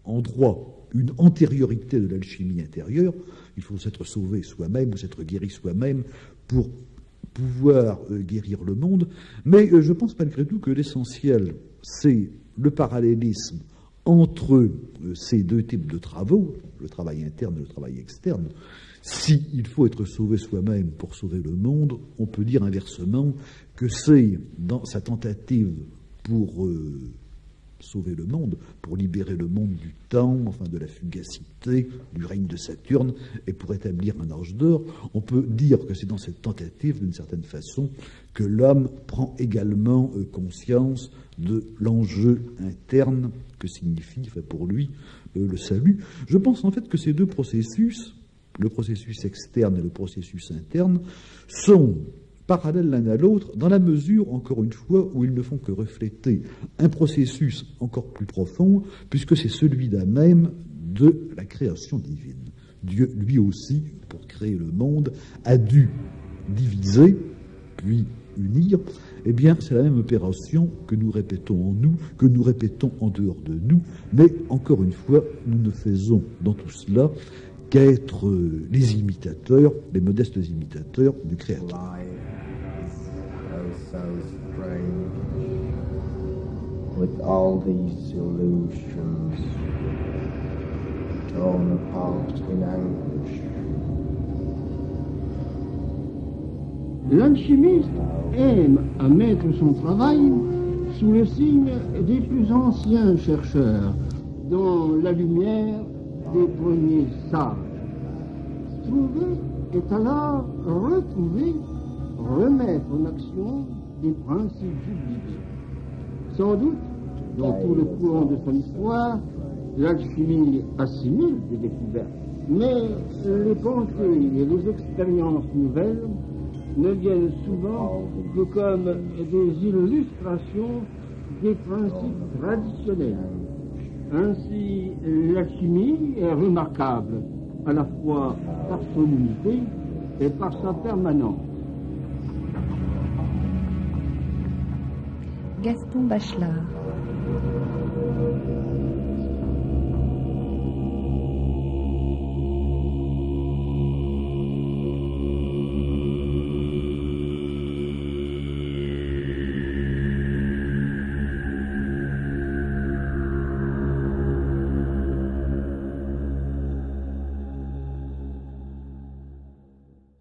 en droit une antériorité de l'alchimie intérieure. Il faut s'être sauvé soi-même ou s'être guéri soi-même pour pouvoir guérir le monde. Mais je pense malgré tout que l'essentiel, c'est le parallélisme entre ces 2 types de travaux, le travail interne et le travail externe. S'il faut être sauvé soi-même pour sauver le monde, on peut dire inversement que c'est dans sa tentative pour sauver le monde, pour libérer le monde du temps, enfin de la fugacité, du règne de Saturne, et pour établir un âge d'or, on peut dire que c'est dans cette tentative, d'une certaine façon, que l'homme prend également conscience de l'enjeu interne que signifie pour lui le salut. Je pense en fait que ces 2 processus, le processus externe et le processus interne, sont parallèles l'un à l'autre, dans la mesure, encore une fois, où ils ne font que refléter un processus encore plus profond, puisque c'est celui-là même de la création divine. Dieu, lui aussi, pour créer le monde, a dû diviser, puis unir. Eh bien, c'est la même opération que nous répétons en nous, que nous répétons en dehors de nous, mais encore une fois, nous ne faisons dans tout cela qu'être les imitateurs, les modestes imitateurs du Créateur. So strange, with all these illusions torn apart in anguish. L'alchimiste aime à mettre son travail sous le signe des plus anciens chercheurs, dans la lumière des premiers sages. Trouver est alors retrouver, remettre en action des principes oubliés. Sans doute, dans tout le courant de son histoire, l'alchimie assimile des découvertes, mais les pensées et les expériences nouvelles ne viennent souvent que comme des illustrations des principes traditionnels. Ainsi, l'alchimie est remarquable à la fois par son unité et par sa permanence. Gaston Bachelard.